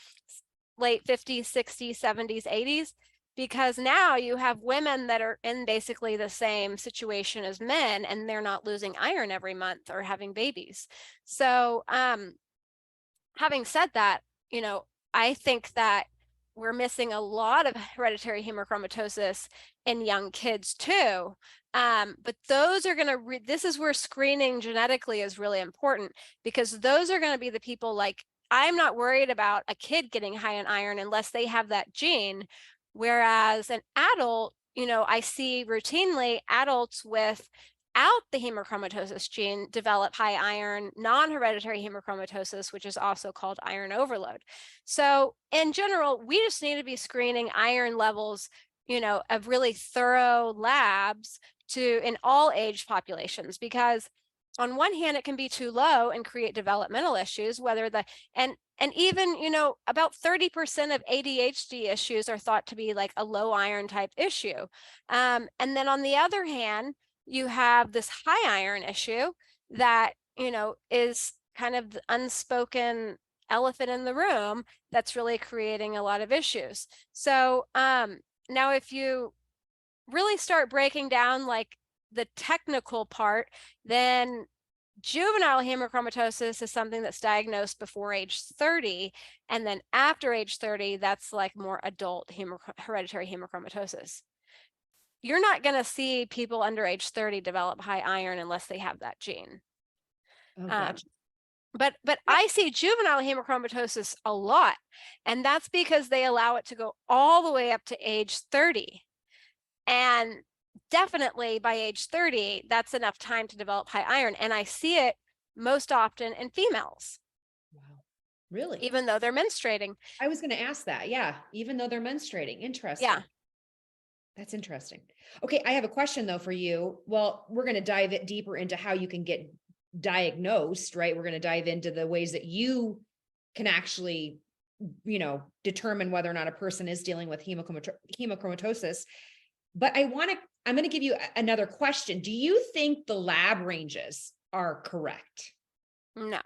late 50s, 60s, 70s, 80s, because now you have women that are in basically the same situation as men, and they're not losing iron every month or having babies. So, having said that, you know, I think that we're missing a lot of hereditary hemochromatosis in young kids too. But those are going to, this is where screening genetically is really important, because those are going to be the people, like, I'm not worried about a kid getting high in iron unless they have that gene. Whereas an adult, you know, I see routinely adults without the hemochromatosis gene develop high iron, non-hereditary hemochromatosis, which is also called iron overload. So in general, we just need to be screening iron levels, you know, of really thorough labs in all age populations, because on one hand, it can be too low and create developmental issues, and even, you know, about 30% of ADHD issues are thought to be like a low iron type issue. And then on the other hand, you have this high iron issue that, you know, is kind of the unspoken elephant in the room that's really creating a lot of issues. So now if you really start breaking down like the technical part, then Juvenile hemochromatosis is something that's diagnosed before age 30. And then after age 30, that's like more adult hereditary hemochromatosis. You're not going to see people under age 30 develop high iron unless they have that gene. Oh, gotcha. But I see juvenile hemochromatosis a lot, and that's because they allow it to go all the way up to age 30. And definitely by age 30, that's enough time to develop high iron. And I see it most often in females. Wow. Really? Even though they're menstruating. I was going to ask that. Yeah. Even though they're menstruating. Interesting. Yeah. That's interesting. Okay. I have a question though for you. Well, we're going to dive it deeper into how you can get diagnosed, right? We're going to dive into the ways that you can actually, determine whether or not a person is dealing with hemochromatosis. But I'm going to give you another question. Do you think the lab ranges are correct? No.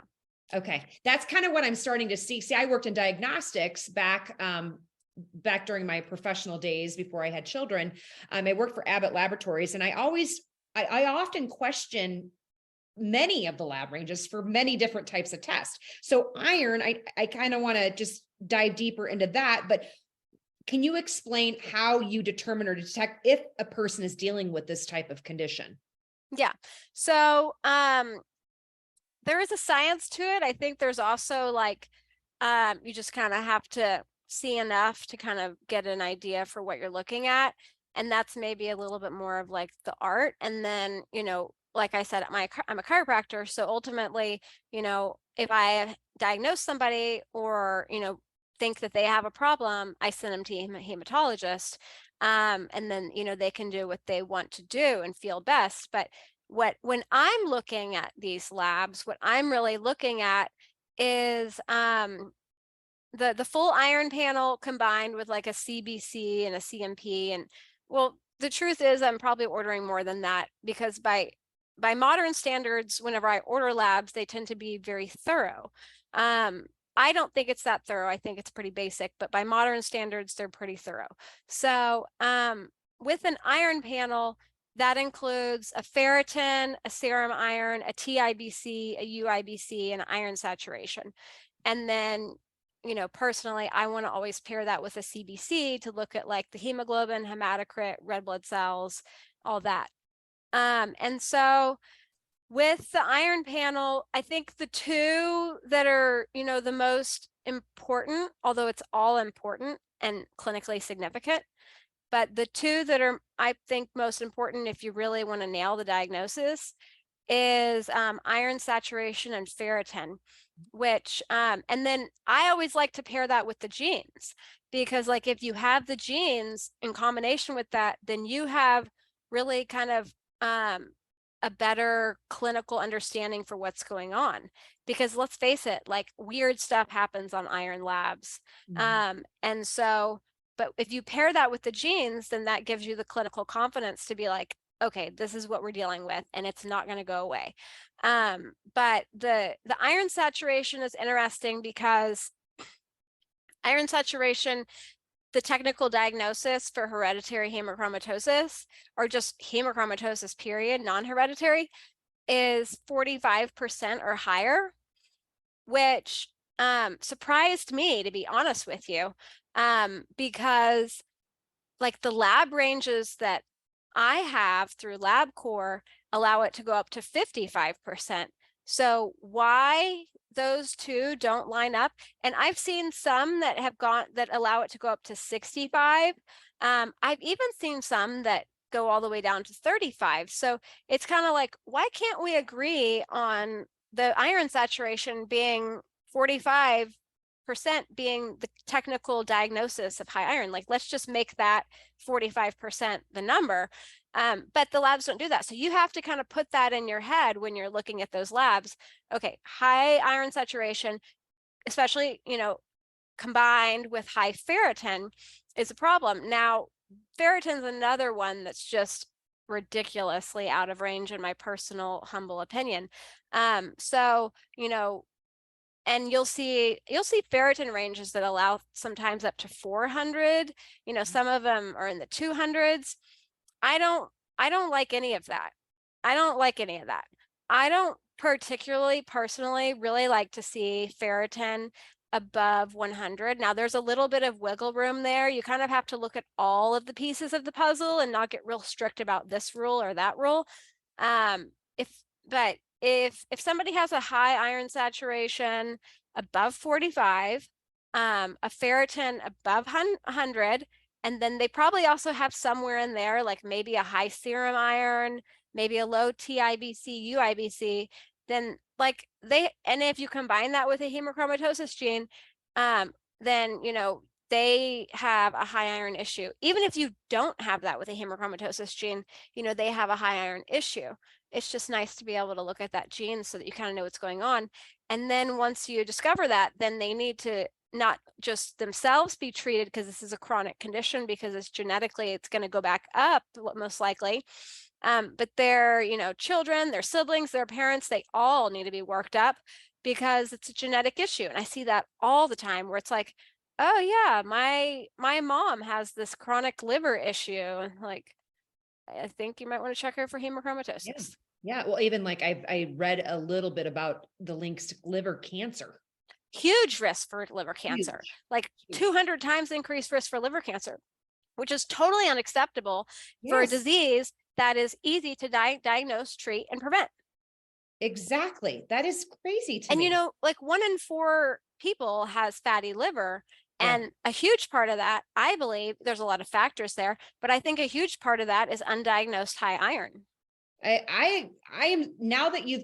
Okay. That's kind of what I'm starting to see. See, I worked in diagnostics back during my professional days before I had children. I worked for Abbott Laboratories, and I often question many of the lab ranges for many different types of tests. So iron, I kind of want to just dive deeper into that, but can you explain how you determine or detect if a person is dealing with this type of condition? Yeah. So, there is a science to it. I think there's also like, you just kind of have to see enough to kind of get an idea for what you're looking at. And that's maybe a little bit more of like the art. And then, like I said, I'm a chiropractor. So ultimately, if I diagnose somebody or, think that they have a problem, I send them to a hematologist. And then, they can do what they want to do and feel best. But when I'm looking at these labs, what I'm really looking at is the full iron panel combined with like a CBC and a CMP. And well, the truth is I'm probably ordering more than that, because by modern standards, whenever I order labs, they tend to be very thorough. I don't think it's that thorough. I think it's pretty basic, but by modern standards, they're pretty thorough. So with an iron panel, that includes a ferritin, a serum iron, a TIBC, a UIBC, and iron saturation. And then, personally, I want to always pair that with a CBC to look at like the hemoglobin, hematocrit, red blood cells, all that. And so with the iron panel, I think the two that are, the most important, although it's all important and clinically significant, but the two that are, I think, most important if you really want to nail the diagnosis is iron saturation and ferritin, which, and then I always like to pair that with the genes, because like if you have the genes in combination with that, then you have really kind of a better clinical understanding for what's going on. Because let's face it, like weird stuff happens on iron labs. And so, but if you pair that with the genes, then that gives you the clinical confidence to be like, okay, this is what we're dealing with, and it's not going to go away. But the iron saturation is interesting because iron saturation, the technical diagnosis for hereditary hemochromatosis, or just hemochromatosis period, non-hereditary, is 45% or higher, which surprised me, to be honest with you, because like the lab ranges that I have through LabCorp allow it to go up to 55%. So why those two don't line up? And I've seen some that allow it to go up to 65. I've even seen some that go all the way down to 35. So it's kind of like, why can't we agree on the iron saturation being 45% being the technical diagnosis of high iron? Like, let's just make that 45% the number. But the labs don't do that. So you have to kind of put that in your head when you're looking at those labs. Okay, high iron saturation, especially, combined with high ferritin, is a problem. Now, ferritin is another one that's just ridiculously out of range in my personal humble opinion. So, and you'll see ferritin ranges that allow sometimes up to 400. Some of them are in the 200s. I don't like any of that. I don't particularly personally really like to see ferritin above 100. Now there's a little bit of wiggle room there. You kind of have to look at all of the pieces of the puzzle and not get real strict about this rule or that rule. If somebody has a high iron saturation above 45, a ferritin above 100, and then they probably also have somewhere in there, like maybe a high serum iron, maybe a low TIBC, UIBC, then and if you combine that with a hemochromatosis gene, then, they have a high iron issue. Even if you don't have that with a hemochromatosis gene, they have a high iron issue. It's just nice to be able to look at that gene so that you kind of know what's going on. And then once you discover that, then they need to not just themselves be treated, because this is a chronic condition, because it's going to go back up most likely. But their, children, their siblings, their parents, they all need to be worked up because it's a genetic issue. And I see that all the time where it's like, oh yeah, my mom has this chronic liver issue. Like, I think you might want to check her for hemochromatosis. Yeah. Well, even like I read a little bit about the links to liver cancer. Huge risk for liver cancer, Huge. 200 times increased risk for liver cancer, which is totally unacceptable for a disease that is easy to diagnose, treat, and prevent. Exactly. That is crazy to me. And 1 in 4 people has fatty liver. And a huge part of that, I believe, there's a lot of factors there, but I think a huge part of that is undiagnosed high iron. I am, now that you've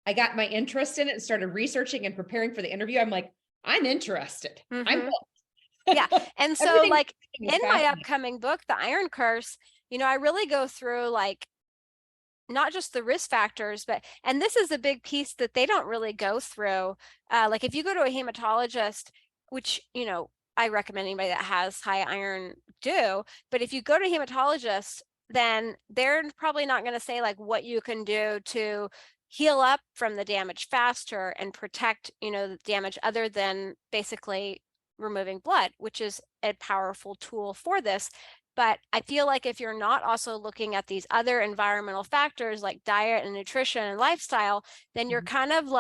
I got my interest in it and started researching and preparing for the interview, I'm like, I'm interested. I'm yeah. And so in my upcoming book, The Iron Curse, I really go through not just the risk factors, and this is a big piece that they don't really go through. If you go to a hematologist, which, I recommend anybody that has high iron do, but if you go to a hematologist, then they're probably not going to say what you can do to heal up from the damage faster and protect, the damage, other than basically removing blood, which is a powerful tool for this. But I feel like if you're not also looking at these other environmental factors like diet and nutrition and lifestyle, then you're kind of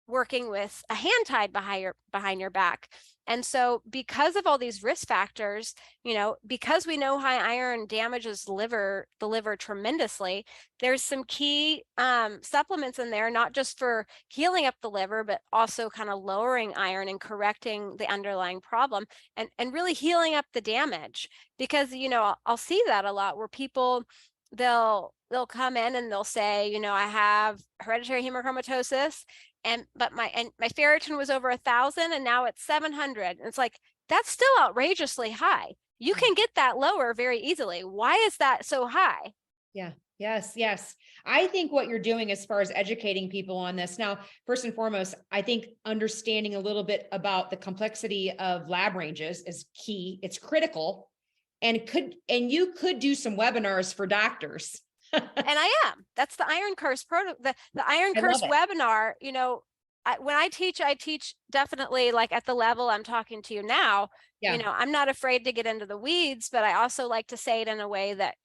working with a hand tied behind your back. And so because of all these risk factors, because we know high iron damages the liver tremendously, there's some key supplements in there, not just for healing up the liver, but also kind of lowering iron and correcting the underlying problem and really healing up the damage. Because, I'll see that a lot where people, they'll come in and they'll say, I have hereditary hemochromatosis, but my ferritin was over 1,000 and now it's 700. And it's like, that's still outrageously high. You can get that lower very easily. Why is that so high? Yeah. Yes. I think what you're doing as far as educating people on this now, first and foremost, I think understanding a little bit about the complexity of lab ranges is key. It's critical, and you could do some webinars for doctors. And I am. That's the Iron Curse the Iron Curse webinar. When I teach definitely at the level I'm talking to you now. I'm not afraid to get into the weeds, but I also like to say it in a way that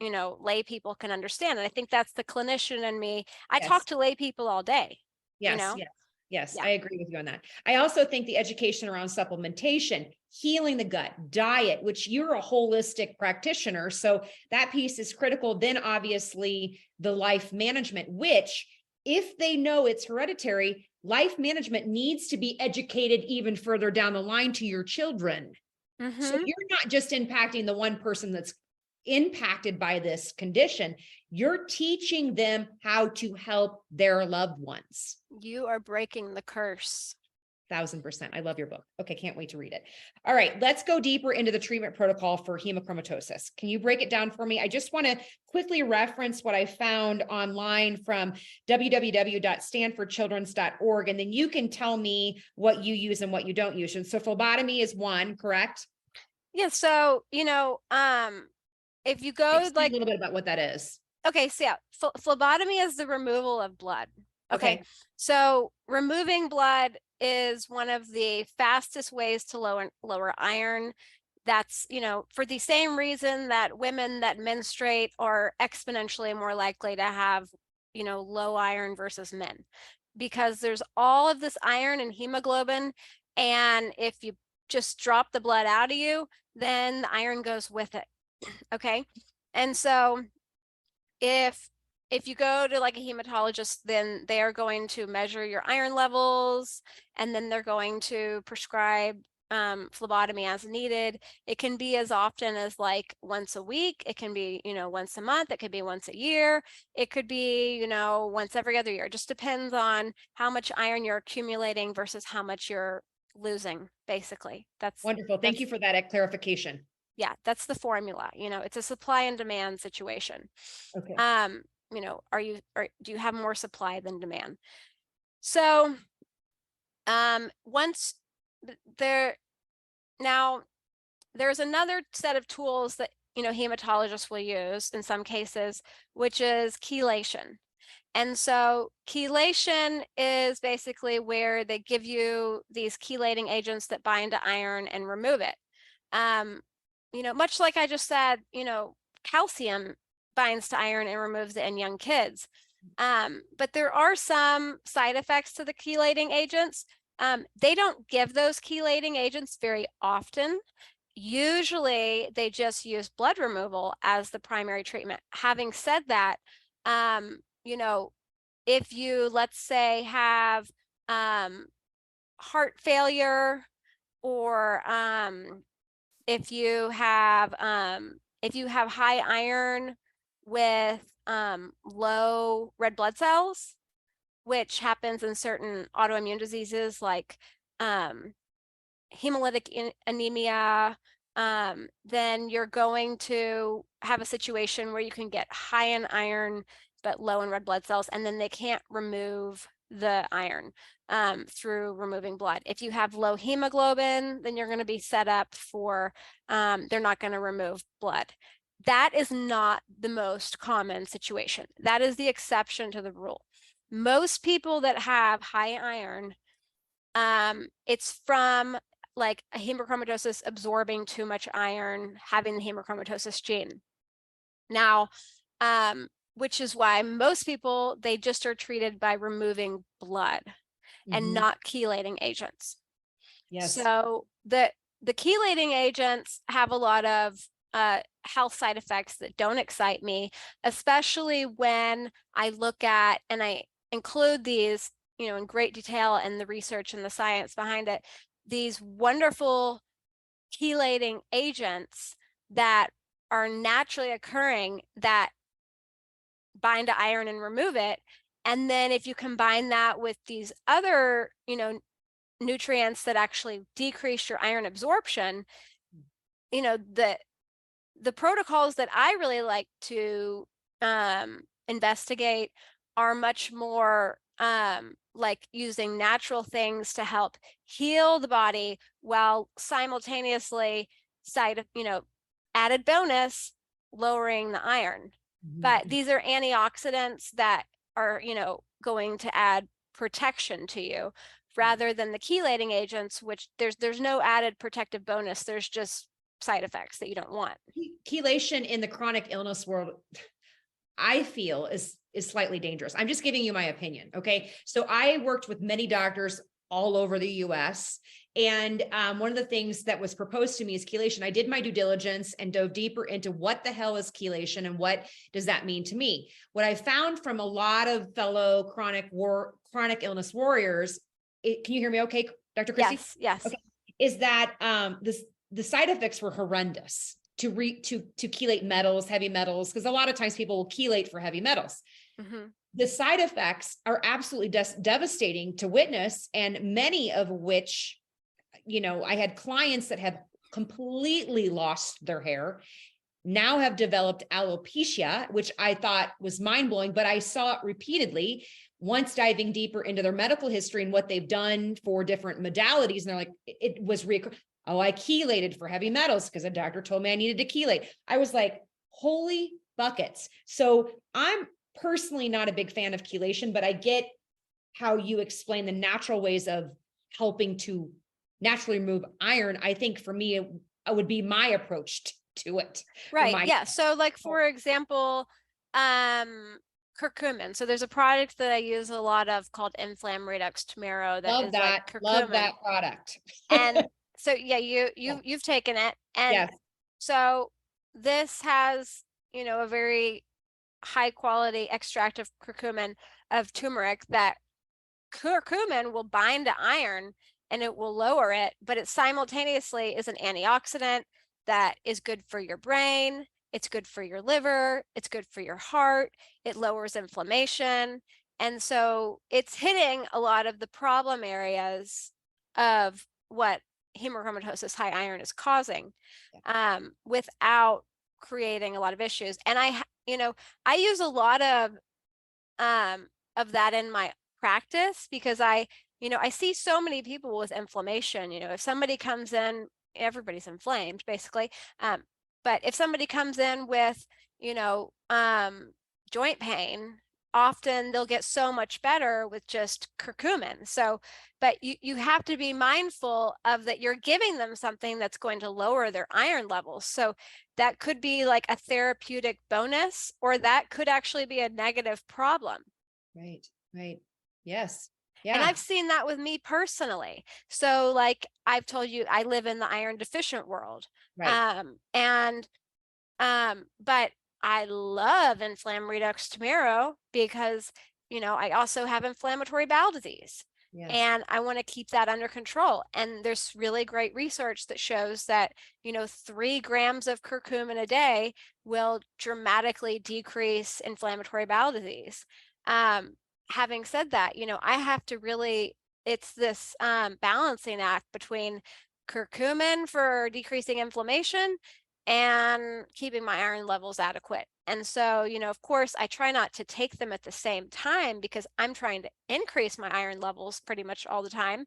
lay people can understand. And I think that's the clinician in me. I talk to lay people all day. Yes, I agree with you on that. I also think the education around supplementation, healing the gut, diet, which you're a holistic practitioner, so that piece is critical. Then obviously the life management, which if they know it's hereditary, life management needs to be educated even further down the line to your children. So you're not just impacting the one person that's impacted by this condition, you're teaching them how to help their loved ones. You are breaking the curse. 1,000%. I love your book. Okay. Can't wait to read it. All right. Let's go deeper into the treatment protocol for hemochromatosis. Can you break it down for me? I just want to quickly reference what I found online from www.stanfordchildrens.org. And then you can tell me what you use and what you don't use. And so phlebotomy is one, correct? Yeah. So, if you go a little bit about what that is. Okay. So yeah, phlebotomy is the removal of blood. Okay. So removing blood is one of the fastest ways to lower iron. That's, for the same reason that women that menstruate are exponentially more likely to have low iron versus men, because there's all of this iron and hemoglobin. And if you just drop the blood out of you, then the iron goes with it. Okay. And so if you go to like a hematologist, then they are going to measure your iron levels, and then they're going to prescribe phlebotomy as needed. It can be as often as like once a week. It can be, once a month. It could be once a year. It could be, once every other year. It just depends on how much iron you're accumulating versus how much you're losing, basically. That's wonderful. Thank you for that clarification. Yeah, that's the formula. It's a supply and demand situation. Okay. Do you have more supply than demand? So, once there's another set of tools that, hematologists will use in some cases, which is chelation. And so chelation is basically where they give you these chelating agents that bind to iron and remove it. Much like I just said, calcium binds to iron and removes it in young kids. But there are some side effects to the chelating agents. They don't give those chelating agents very often. Usually they just use blood removal as the primary treatment. Having said that, if you, let's say, have heart failure, or if you have high iron with low red blood cells, which happens in certain autoimmune diseases like hemolytic anemia, then you're going to have a situation where you can get high in iron but low in red blood cells, and then they can't remove the iron through removing blood. If you have low hemoglobin, then you're going to be set up for, they're not going to remove blood. That is not the most common situation. That is the exception to the rule. Most people that have high iron, it's from like a hemochromatosis absorbing too much iron, having the hemochromatosis gene. Now, which is why most people, they just are treated by removing blood and not chelating agents. Yes. So the chelating agents have a lot of health side effects that don't excite me, especially when I look at, and I include these, in great detail, and the research and the science behind it, these wonderful chelating agents that are naturally occurring that bind to iron and remove it. And then if you combine that with these other, nutrients that actually decrease your iron absorption, the protocols that I really like to investigate are much more like using natural things to help heal the body while simultaneously added bonus, lowering the iron. But these are antioxidants that are, going to add protection to you, rather than the chelating agents, which there's no added protective bonus. There's just side effects that you don't want. Chelation in the chronic illness world, I feel is slightly dangerous. I'm just giving you my opinion. Okay. So I worked with many doctors all over the US. And one of the things that was proposed to me is chelation. I did my due diligence and dove deeper into what the hell is chelation and what does that mean to me. What I found from a lot of fellow chronic illness warriors, can you hear me okay, Dr. Christy? Yes. Okay. Is that the side effects were horrendous to chelate metals, heavy metals, because a lot of times people will chelate for heavy metals. The side effects are absolutely devastating to witness, and many of which, I had clients that have completely lost their hair, now have developed alopecia, which I thought was mind-blowing, but I saw it repeatedly once diving deeper into their medical history and what they've done for different modalities. And they're like, it was oh, I chelated for heavy metals because a doctor told me I needed to chelate. I was like, holy buckets. So I'm personally not a big fan of chelation, but I get how you explain the natural ways of helping to naturally remove iron. I think for me, it would be my approach to it. Right. Yeah. So like, for example, curcumin. So there's a product that I use a lot of called Inflam Reduced Tumero that Love is like that. Love curcumin. that product. And so yeah, you've taken it. And Yes. so this has, a very high quality extract of curcumin of turmeric. That curcumin will bind to iron and it will lower it, but it simultaneously is an antioxidant that is good for your brain. It's good for your liver. It's good for your heart. It lowers inflammation. And so it's hitting a lot of the problem areas of what hemochromatosis high iron is causing, without creating a lot of issues. And I use a lot of that in my practice because I see so many people with inflammation. If somebody comes in, everybody's inflamed basically. But if somebody comes in with, joint pain, often they'll get so much better with just curcumin. So, but you have to be mindful of that you're giving them something that's going to lower their iron levels. So that could be like a therapeutic bonus, or that could actually be a negative problem. Right. Right. Yes. And Yeah. I've seen that with me personally. So like I've told you, I live in the iron deficient world. Right. But I love Inflam Reduced Tumero because, I also have inflammatory bowel disease. Yes. And I want to keep that under control. And there's really great research that shows that, 3 grams of curcumin a day will dramatically decrease inflammatory bowel disease. Having said that, I have to really, it's this balancing act between curcumin for decreasing inflammation and keeping my iron levels adequate. And so, of course, I try not to take them at the same time because I'm trying to increase my iron levels pretty much all the time.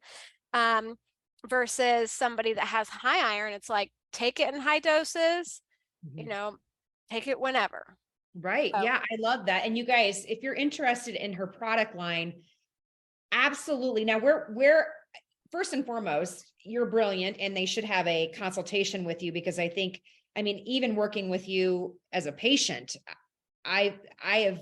Versus somebody that has high iron, it's like, take it in high doses, take it whenever. Right. So, Yeah. I love that. And you guys, if you're interested in her product line, absolutely. Now we're first and foremost, you're brilliant and they should have a consultation with you because even working with you as a patient, I have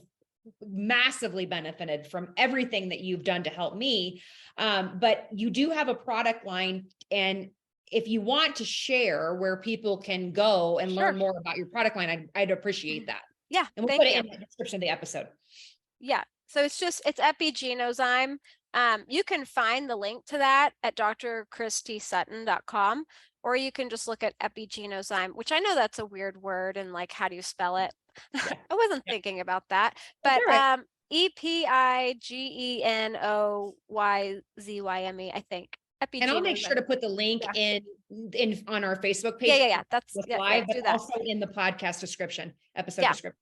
massively benefited from everything that you've done to help me. But you do have a product line, and if you want to share where people can go and learn more about your product line, I'd appreciate that. Yeah. And we'll put it in the description of the episode. Yeah. So it's Epigenozyme. You can find the link to that at drchristysutton.com, or you can just look at Epigenozyme, which I know that's a weird word and like, how do you spell it? Yeah. I wasn't thinking about that, but Epigenoyzyme, I think. And I'll make sure to put the link in on our Facebook page. Yeah. That's live, but also in the podcast description, episode description.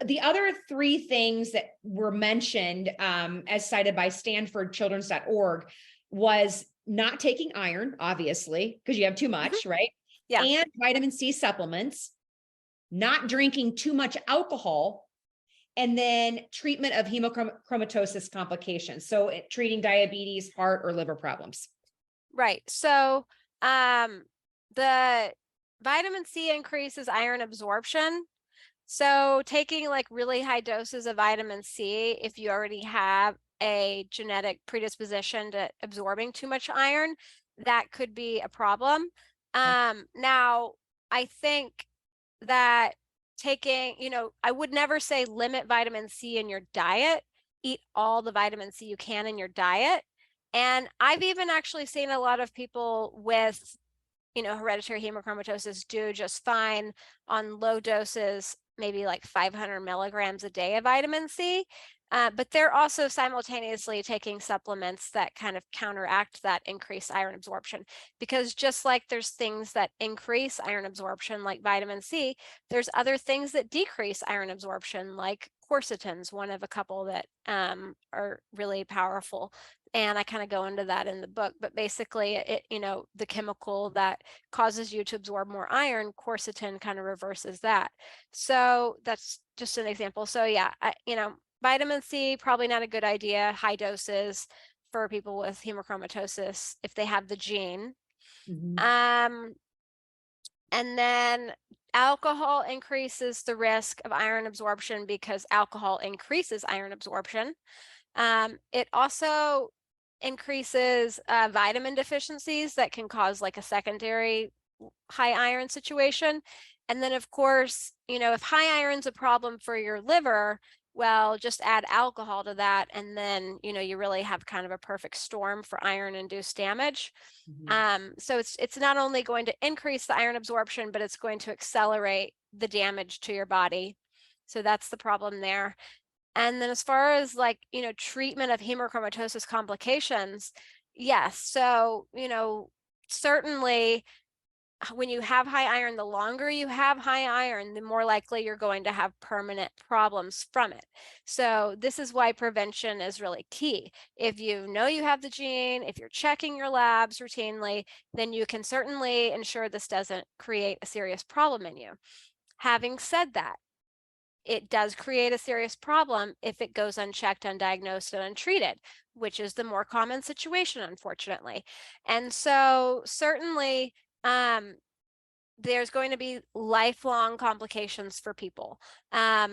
The other 3 things that were mentioned, as cited by StanfordChildren's.org, was not taking iron, obviously, because you have too much, right? Yeah. And vitamin C supplements, not drinking too much alcohol, and then treatment of hemochromatosis complications. So treating diabetes, heart, or liver problems. Right. So the vitamin C increases iron absorption. So taking like really high doses of vitamin C, if you already have a genetic predisposition to absorbing too much iron, that could be a problem. Now, I think that taking, I would never say limit vitamin C in your diet. Eat all the vitamin C you can in your diet. And I've even actually seen a lot of people with, hereditary hemochromatosis do just fine on low doses, maybe like 500 milligrams a day of vitamin C. But they're also simultaneously taking supplements that kind of counteract that increased iron absorption. Because just like there's things that increase iron absorption, like vitamin C, there's other things that decrease iron absorption, like quercetin's one of a couple that are really powerful. And I kind of go into that in the book, but basically it, the chemical that causes you to absorb more iron, quercetin, kind of reverses that. So that's just an example. So yeah, vitamin C, probably not a good idea, high doses for people with hemochromatosis if they have the gene. And then alcohol increases the risk of iron absorption because alcohol increases iron absorption. It also increases vitamin deficiencies that can cause like a secondary high iron situation. And then of course, if high iron's a problem for your liver, well, just add alcohol to that. And then, you really have kind of a perfect storm for iron induced damage. So it's not only going to increase the iron absorption, but it's going to accelerate the damage to your body. So that's the problem there. And then as far as like, treatment of hemochromatosis complications, yes. So, certainly when you have high iron, the longer you have high iron, the more likely you're going to have permanent problems from it. So this is why prevention is really key. If you know you have the gene, if you're checking your labs routinely, then you can certainly ensure this doesn't create a serious problem in you. Having said that, it does create a serious problem if it goes unchecked, undiagnosed, and untreated, which is the more common situation, unfortunately. And so certainly, there's going to be lifelong complications for people.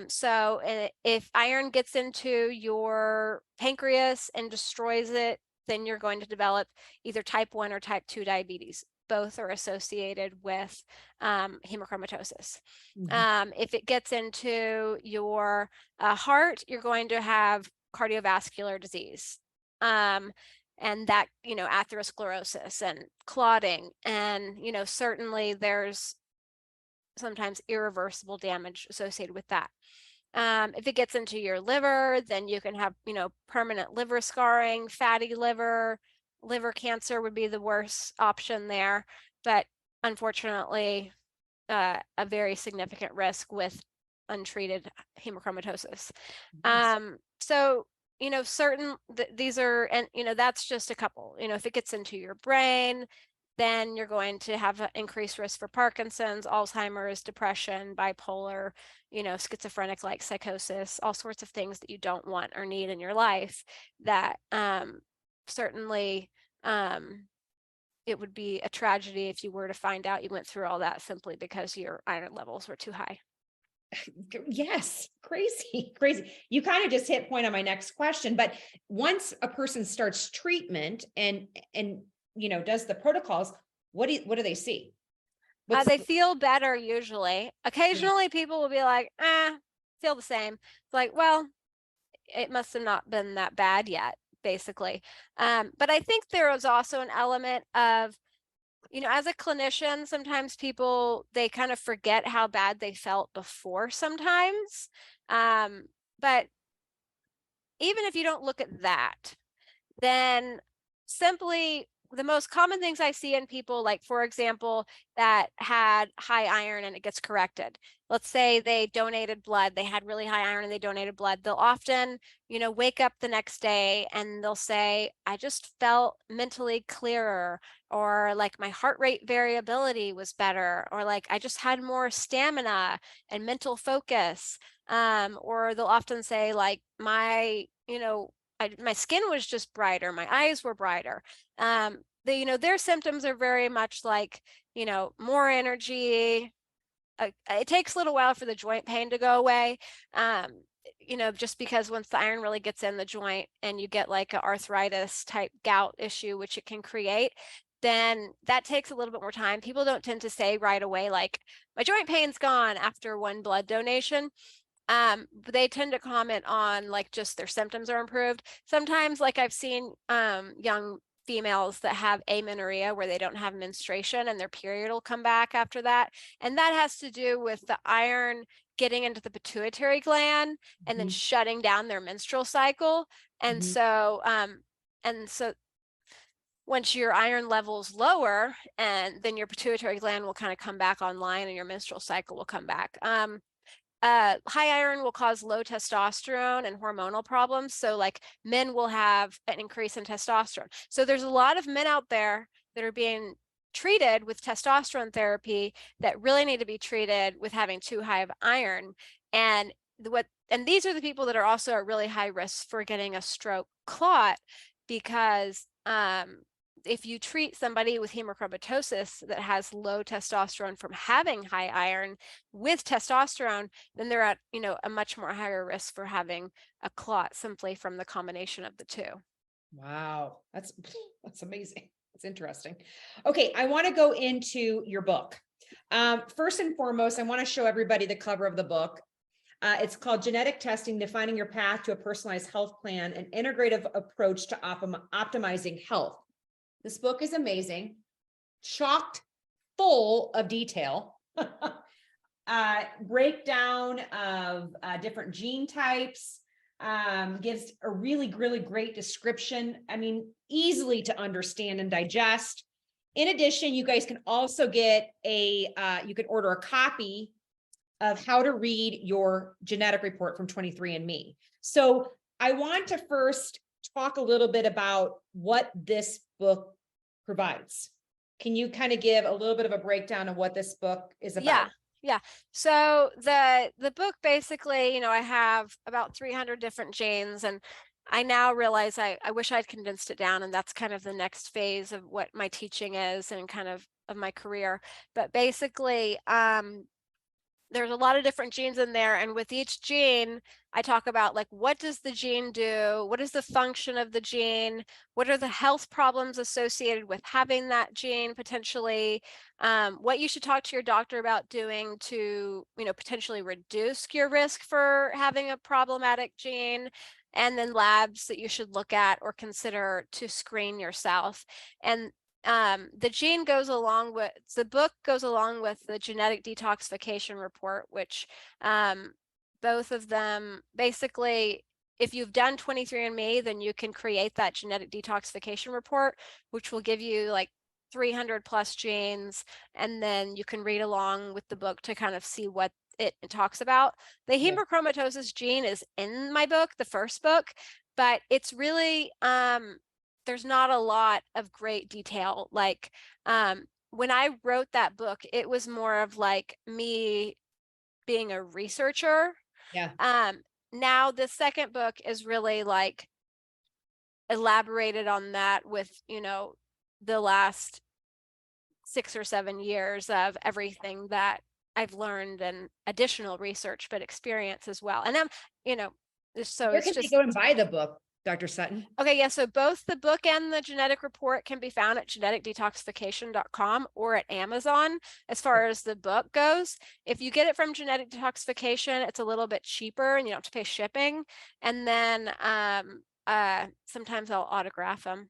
So if iron gets into your pancreas and destroys it, then you're going to develop either type 1 or type 2 diabetes. Both are associated with hemochromatosis. If it gets into your heart, you're going to have cardiovascular disease. And that, atherosclerosis and clotting. And, certainly there's sometimes irreversible damage associated with that. If it gets into your liver, then you can have, permanent liver scarring, fatty liver cancer would be the worst option there. But unfortunately, a very significant risk with untreated hemochromatosis. So, these are, and, that's just a couple. If it gets into your brain, then you're going to have an increased risk for Parkinson's, Alzheimer's, depression, bipolar, schizophrenic-like psychosis, all sorts of things that you don't want or need in your life that certainly it would be a tragedy if you were to find out you went through all that simply because your iron levels were too high. Yes, crazy. You kind of just hit point on my next question, but once a person starts treatment and does the protocols, what do they see? They feel better usually. Occasionally people will be like, feel the same. It's like, well, it must have not been that bad yet, basically. But I think there is also an element of, as a clinician, sometimes people, they kind of forget how bad they felt before sometimes. But even if you don't look at that, then simply the most common things I see in people, like, for example, that had high iron and it gets corrected. Let's say they donated blood, they had really high iron and they donated blood. They'll often, wake up the next day and they'll say, I just felt mentally clearer, or like my heart rate variability was better, or like I just had more stamina and mental focus. Or they'll often say like my skin was just brighter, my eyes were brighter. Their symptoms are very much like, more energy. It takes a little while for the joint pain to go away. Just because once the iron really gets in the joint and you get like an arthritis type gout issue, which it can create, then that takes a little bit more time. People don't tend to say right away, like, my joint pain's gone after one blood donation. They tend to comment on like just their symptoms are improved. Sometimes, like, I've seen young females that have amenorrhea where they don't have menstruation and their period will come back after that. And that has to do with the iron getting into the pituitary gland and then shutting down their menstrual cycle. And so once your iron levels lower, and then your pituitary gland will kind of come back online and your menstrual cycle will come back. High iron will cause low testosterone and hormonal problems. So like men will have an increase in testosterone. So there's a lot of men out there that are being treated with testosterone therapy that really need to be treated with having too high of iron. And these are the people that are also at really high risk for getting a stroke clot, because if you treat somebody with hemochromatosis that has low testosterone from having high iron with testosterone, then they're at, a much more higher risk for having a clot simply from the combination of the two. Wow. That's amazing. That's interesting. Okay. I want to go into your book. First and foremost, I want to show everybody the cover of the book. It's called Genetic Testing, Defining Your Path to a Personalized Health Plan, an Integrative Approach to Optimizing Health. This book is amazing, chocked full of detail, breakdown of different gene types, gives a really, really great description. I mean, easily to understand and digest. In addition, you guys can also get you can order a copy of how to read your genetic report from 23andMe. So I want to first talk a little bit about what this book provides. Can you kind of give a little bit of a breakdown of what this book is about? Yeah. So the book basically, I have about 300 different genes, and I now realize I wish I'd condensed it down, and that's kind of the next phase of what my teaching is and kind of my career. But basically, there's a lot of different genes in there, and with each gene I talk about, like, what does the gene do, what is the function of the gene, what are the health problems associated with having that gene potentially, what you should talk to your doctor about doing to potentially reduce your risk for having a problematic gene, and then labs that you should look at or consider to screen yourself. And the book goes along with the genetic detoxification report, which both of them basically, if you've done 23andMe, then you can create that genetic detoxification report, which will give you like 300 plus genes, and then you can read along with the book to kind of see what it talks about. The hemochromatosis gene is in my book, the first book, but it's really there's not a lot of great detail. Like when I wrote that book, it was more of like me being a researcher. Yeah. Now the second book is really like elaborated on that with, the last 6 or 7 years of everything that I've learned and additional research, but experience as well. And I'm, so Where it's can just they go and buy the book, Dr. Sutton? Okay, yeah, so both the book and the genetic report can be found at geneticdetoxification.com or at Amazon. As far as the book goes, if you get it from Genetic Detoxification, it's a little bit cheaper and you don't have to pay shipping. And then sometimes I'll autograph them.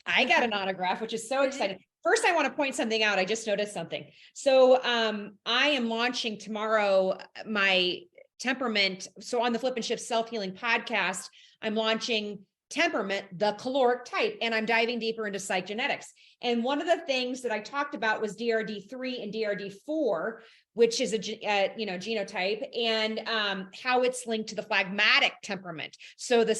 I got an autograph, which is so exciting. First, I want to point something out. I just noticed something. So I am launching tomorrow my temperament. So on the Flip and Shift Self-Healing podcast, I'm launching temperament, the caloric type, and I'm diving deeper into psych genetics. And one of the things that I talked about was DRD3 and DRD4, which is a genotype, and how it's linked to the phlegmatic temperament. So the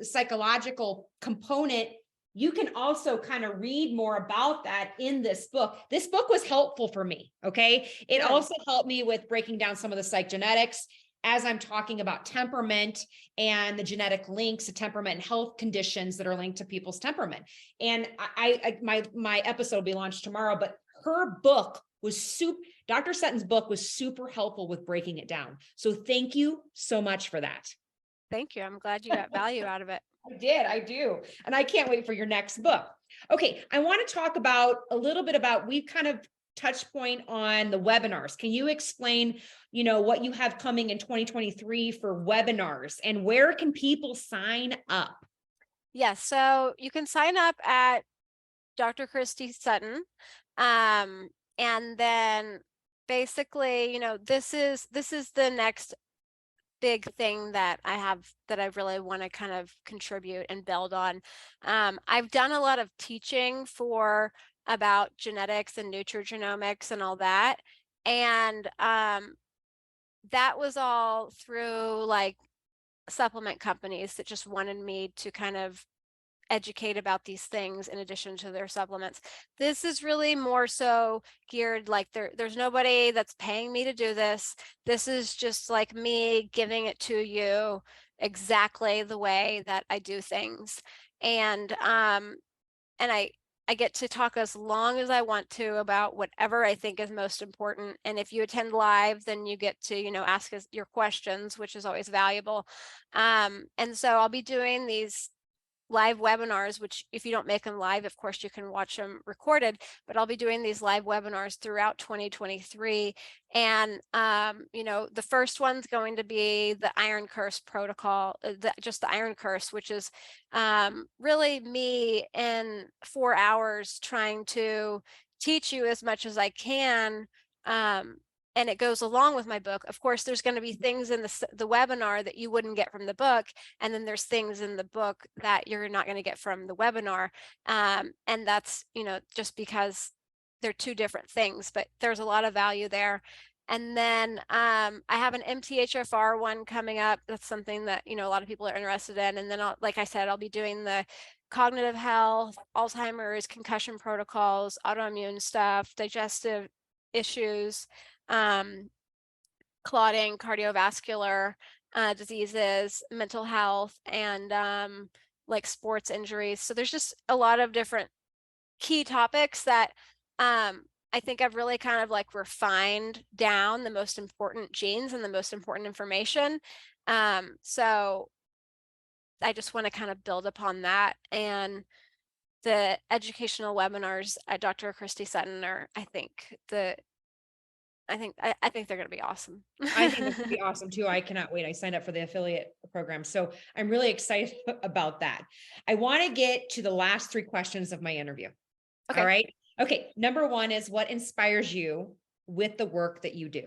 psychological component, you can also kind of read more about that in this book. This book was helpful for me. Okay. It also helped me with breaking down some of the psych genetics as I'm talking about temperament and the genetic links to temperament and health conditions that are linked to people's temperament. And my episode will be launched tomorrow, but her book was Dr. Sutton's book was super helpful with breaking it down. So thank you so much for that. Thank you. I'm glad you got value out of it. I do. And I can't wait for your next book. Okay. I want to talk a little bit about, we've kind of touched point on the webinars. Can you explain, what you have coming in 2023 for webinars, and where can people sign up? Yes. So you can sign up at Dr. Christy Sutton. And then basically, this is the next big thing that I have that I really want to kind of contribute and build on. I've done a lot of teaching about genetics and nutrigenomics and all that. And that was all through like supplement companies that just wanted me to kind of educate about these things in addition to their supplements. This is really more so geared, like there's nobody that's paying me to do this. This is just like me giving it to you exactly the way that I do things. And I get to talk as long as I want to about whatever I think is most important. And if you attend live, then you get to, ask us your questions, which is always valuable. And so I'll be doing these live webinars, which if you don't make them live, of course, you can watch them recorded, but I'll be doing these live webinars throughout 2023. And, the first one's going to be the Iron Curse protocol, just the Iron Curse, which is really me in 4 hours trying to teach you as much as I can. And it goes along with my book. Of course, there's going to be things in the webinar that you wouldn't get from the book. And then there's things in the book that you're not going to get from the webinar. And that's, just because they're two different things, but there's a lot of value there. And then I have an MTHFR one coming up. That's something that, a lot of people are interested in. And then, like I said, I'll be doing the cognitive health, Alzheimer's, concussion protocols, autoimmune stuff, digestive issues, clotting, cardiovascular diseases, mental health, and like sports injuries. So there's just a lot of different key topics that I think I've really kind of like refined down the most important genes and the most important information. So I just want to kind of build upon that. And the educational webinars at Dr. Christy Sutton are, I think they're going to be awesome. I think that's gonna be awesome too. I cannot wait. I signed up for the affiliate program, so I'm really excited about that. I want to get to the last 3 questions of my interview. Okay. All right. Okay. Number 1 is, what inspires you with the work that you do?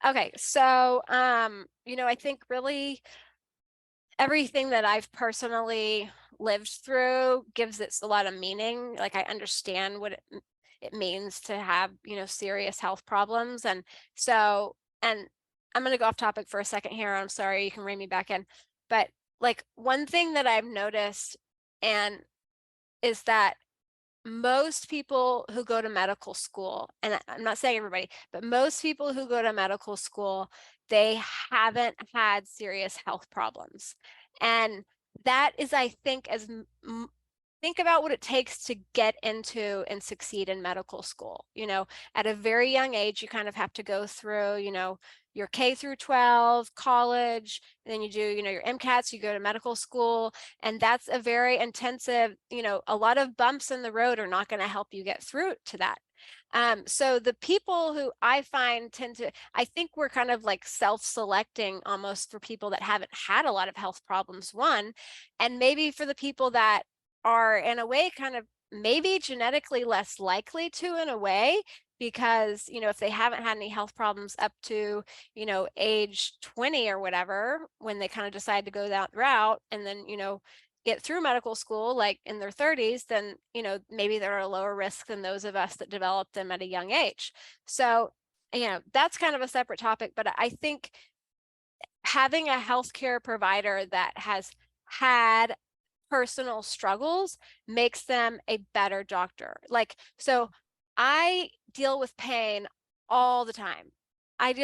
Okay. So, I think really everything that I've personally lived through gives it a lot of meaning. Like, I understand what it means to have, serious health problems. And so, and I'm going to go off topic for a second here. I'm sorry, you can rein me back in. But like, one thing that I've noticed is that most people who go to medical school, and I'm not saying everybody, but most people who go to medical school, they haven't had serious health problems. And that is, I think, think about what it takes to get into and succeed in medical school. At a very young age, you kind of have to go through, your K through 12, college, and then you do, your MCATs, you go to medical school, and that's a very intensive, a lot of bumps in the road are not going to help you get through to that. So the people who I find I think we're kind of like self-selecting almost for people that haven't had a lot of health problems, one, and maybe for the people that are in a way kind of maybe genetically less likely to, in a way, because, if they haven't had any health problems up to, age 20 or whatever, when they kind of decide to go that route and then, get through medical school, like in their 30s, then, maybe they're at a lower risk than those of us that developed them at a young age. So, that's kind of a separate topic, but I think having a healthcare provider that has had personal struggles makes them a better doctor. Like, so I deal with pain all the time. I'm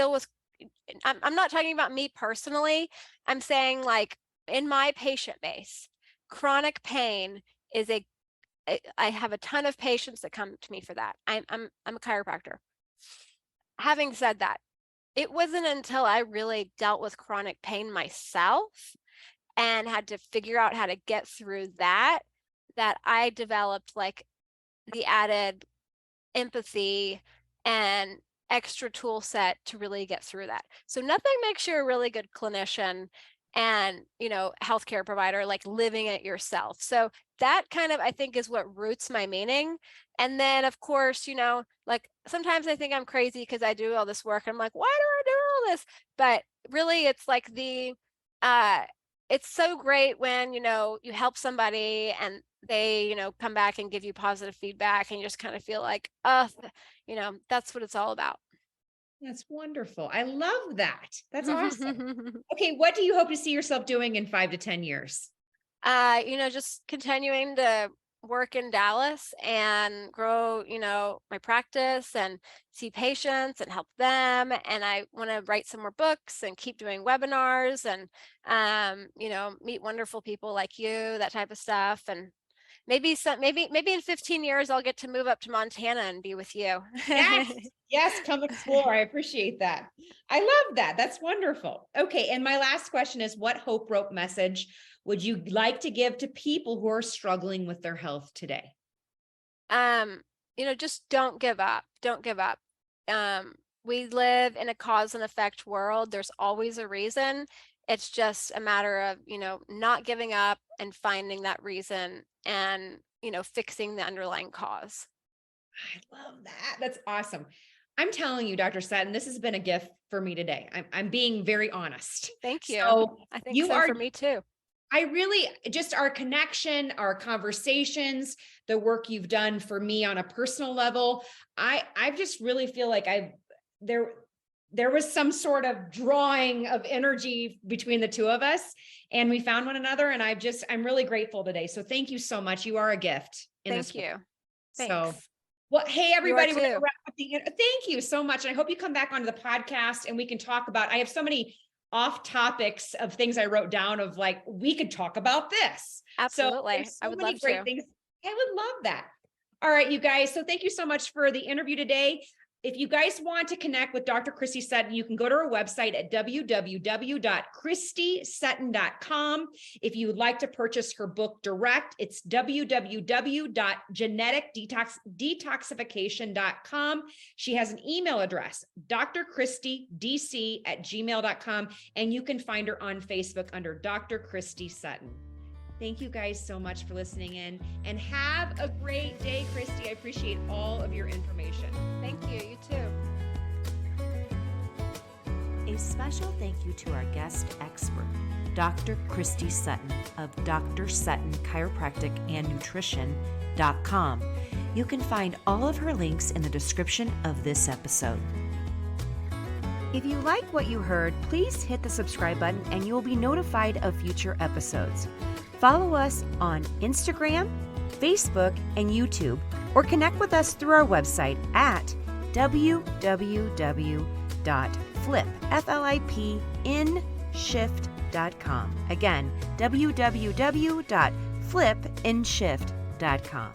not talking about me personally. I'm saying, like, in my patient base, chronic pain is I have a ton of patients that come to me for that. I'm a chiropractor. Having said that, it wasn't until I really dealt with chronic pain myself and had to figure out how to get through that I developed like the added empathy and extra tool set to really get through that. So nothing makes you a really good clinician and, healthcare provider like living it yourself. So that kind of, I think, is what roots my meaning. And then, of course, like sometimes I think I'm crazy because I do all this work. I'm like, why do I do all this? But really, it's like it's so great when, you help somebody and they, come back and give you positive feedback, and you just kind of feel like, that's what it's all about. That's wonderful. I love that. That's awesome. Okay. What do you hope to see yourself doing in 5 to 10 years? Just continuing to work in Dallas and grow, my practice and see patients and help them. And I want to write some more books and keep doing webinars and, meet wonderful people like you, that type of stuff. And maybe in 15 years, I'll get to move up to Montana and be with you. Yes, yes, come explore. I appreciate that. I love that. That's wonderful. Okay, and my last question is, what hope rope message would you like to give to people who are struggling with their health today? Just don't give up. Don't give up. We live in a cause and effect world. There's always a reason. It's just a matter of, not giving up and finding that reason and, fixing the underlying cause. I love that. That's awesome. I'm telling you, Dr. Sutton, this has been a gift for me today. I'm being very honest. Thank you. So I think so for me too. I really just our connection, our conversations, the work you've done for me on a personal level. I just really feel like there was some sort of drawing of energy between the two of us, and we found one another. And I'm really grateful today. So thank you so much. You are a gift. Thank you. Thanks. So, well, hey, everybody, we're gonna too. wrap up thank you so much. And I hope you come back onto the podcast and we can talk about, I have so many off topics of things I wrote down of like, we could talk about this. Absolutely. So I would many love great to. things. I would love that. All right, you guys. So thank you so much for the interview today. If you guys want to connect with Dr. Christy Sutton, you can go to her website at www.christysutton.com. If you would like to purchase her book direct, it's www.geneticdetoxification.com. She has an email address, drchristydc@gmail.com, and you can find her on Facebook under Dr. Christy Sutton. Thank you guys so much for listening in, and have a great day, Christy. I appreciate all of your information. Thank you. You too. A special thank you to our guest expert, Dr. Christy Sutton of Dr. Sutton Chiropractic and Nutrition.com. You can find all of her links in the description of this episode. If you like what you heard, please hit the subscribe button and you will be notified of future episodes. Follow us on Instagram, Facebook, and YouTube, or connect with us through our website at www.flipinshift.com. Again, www.flipinshift.com.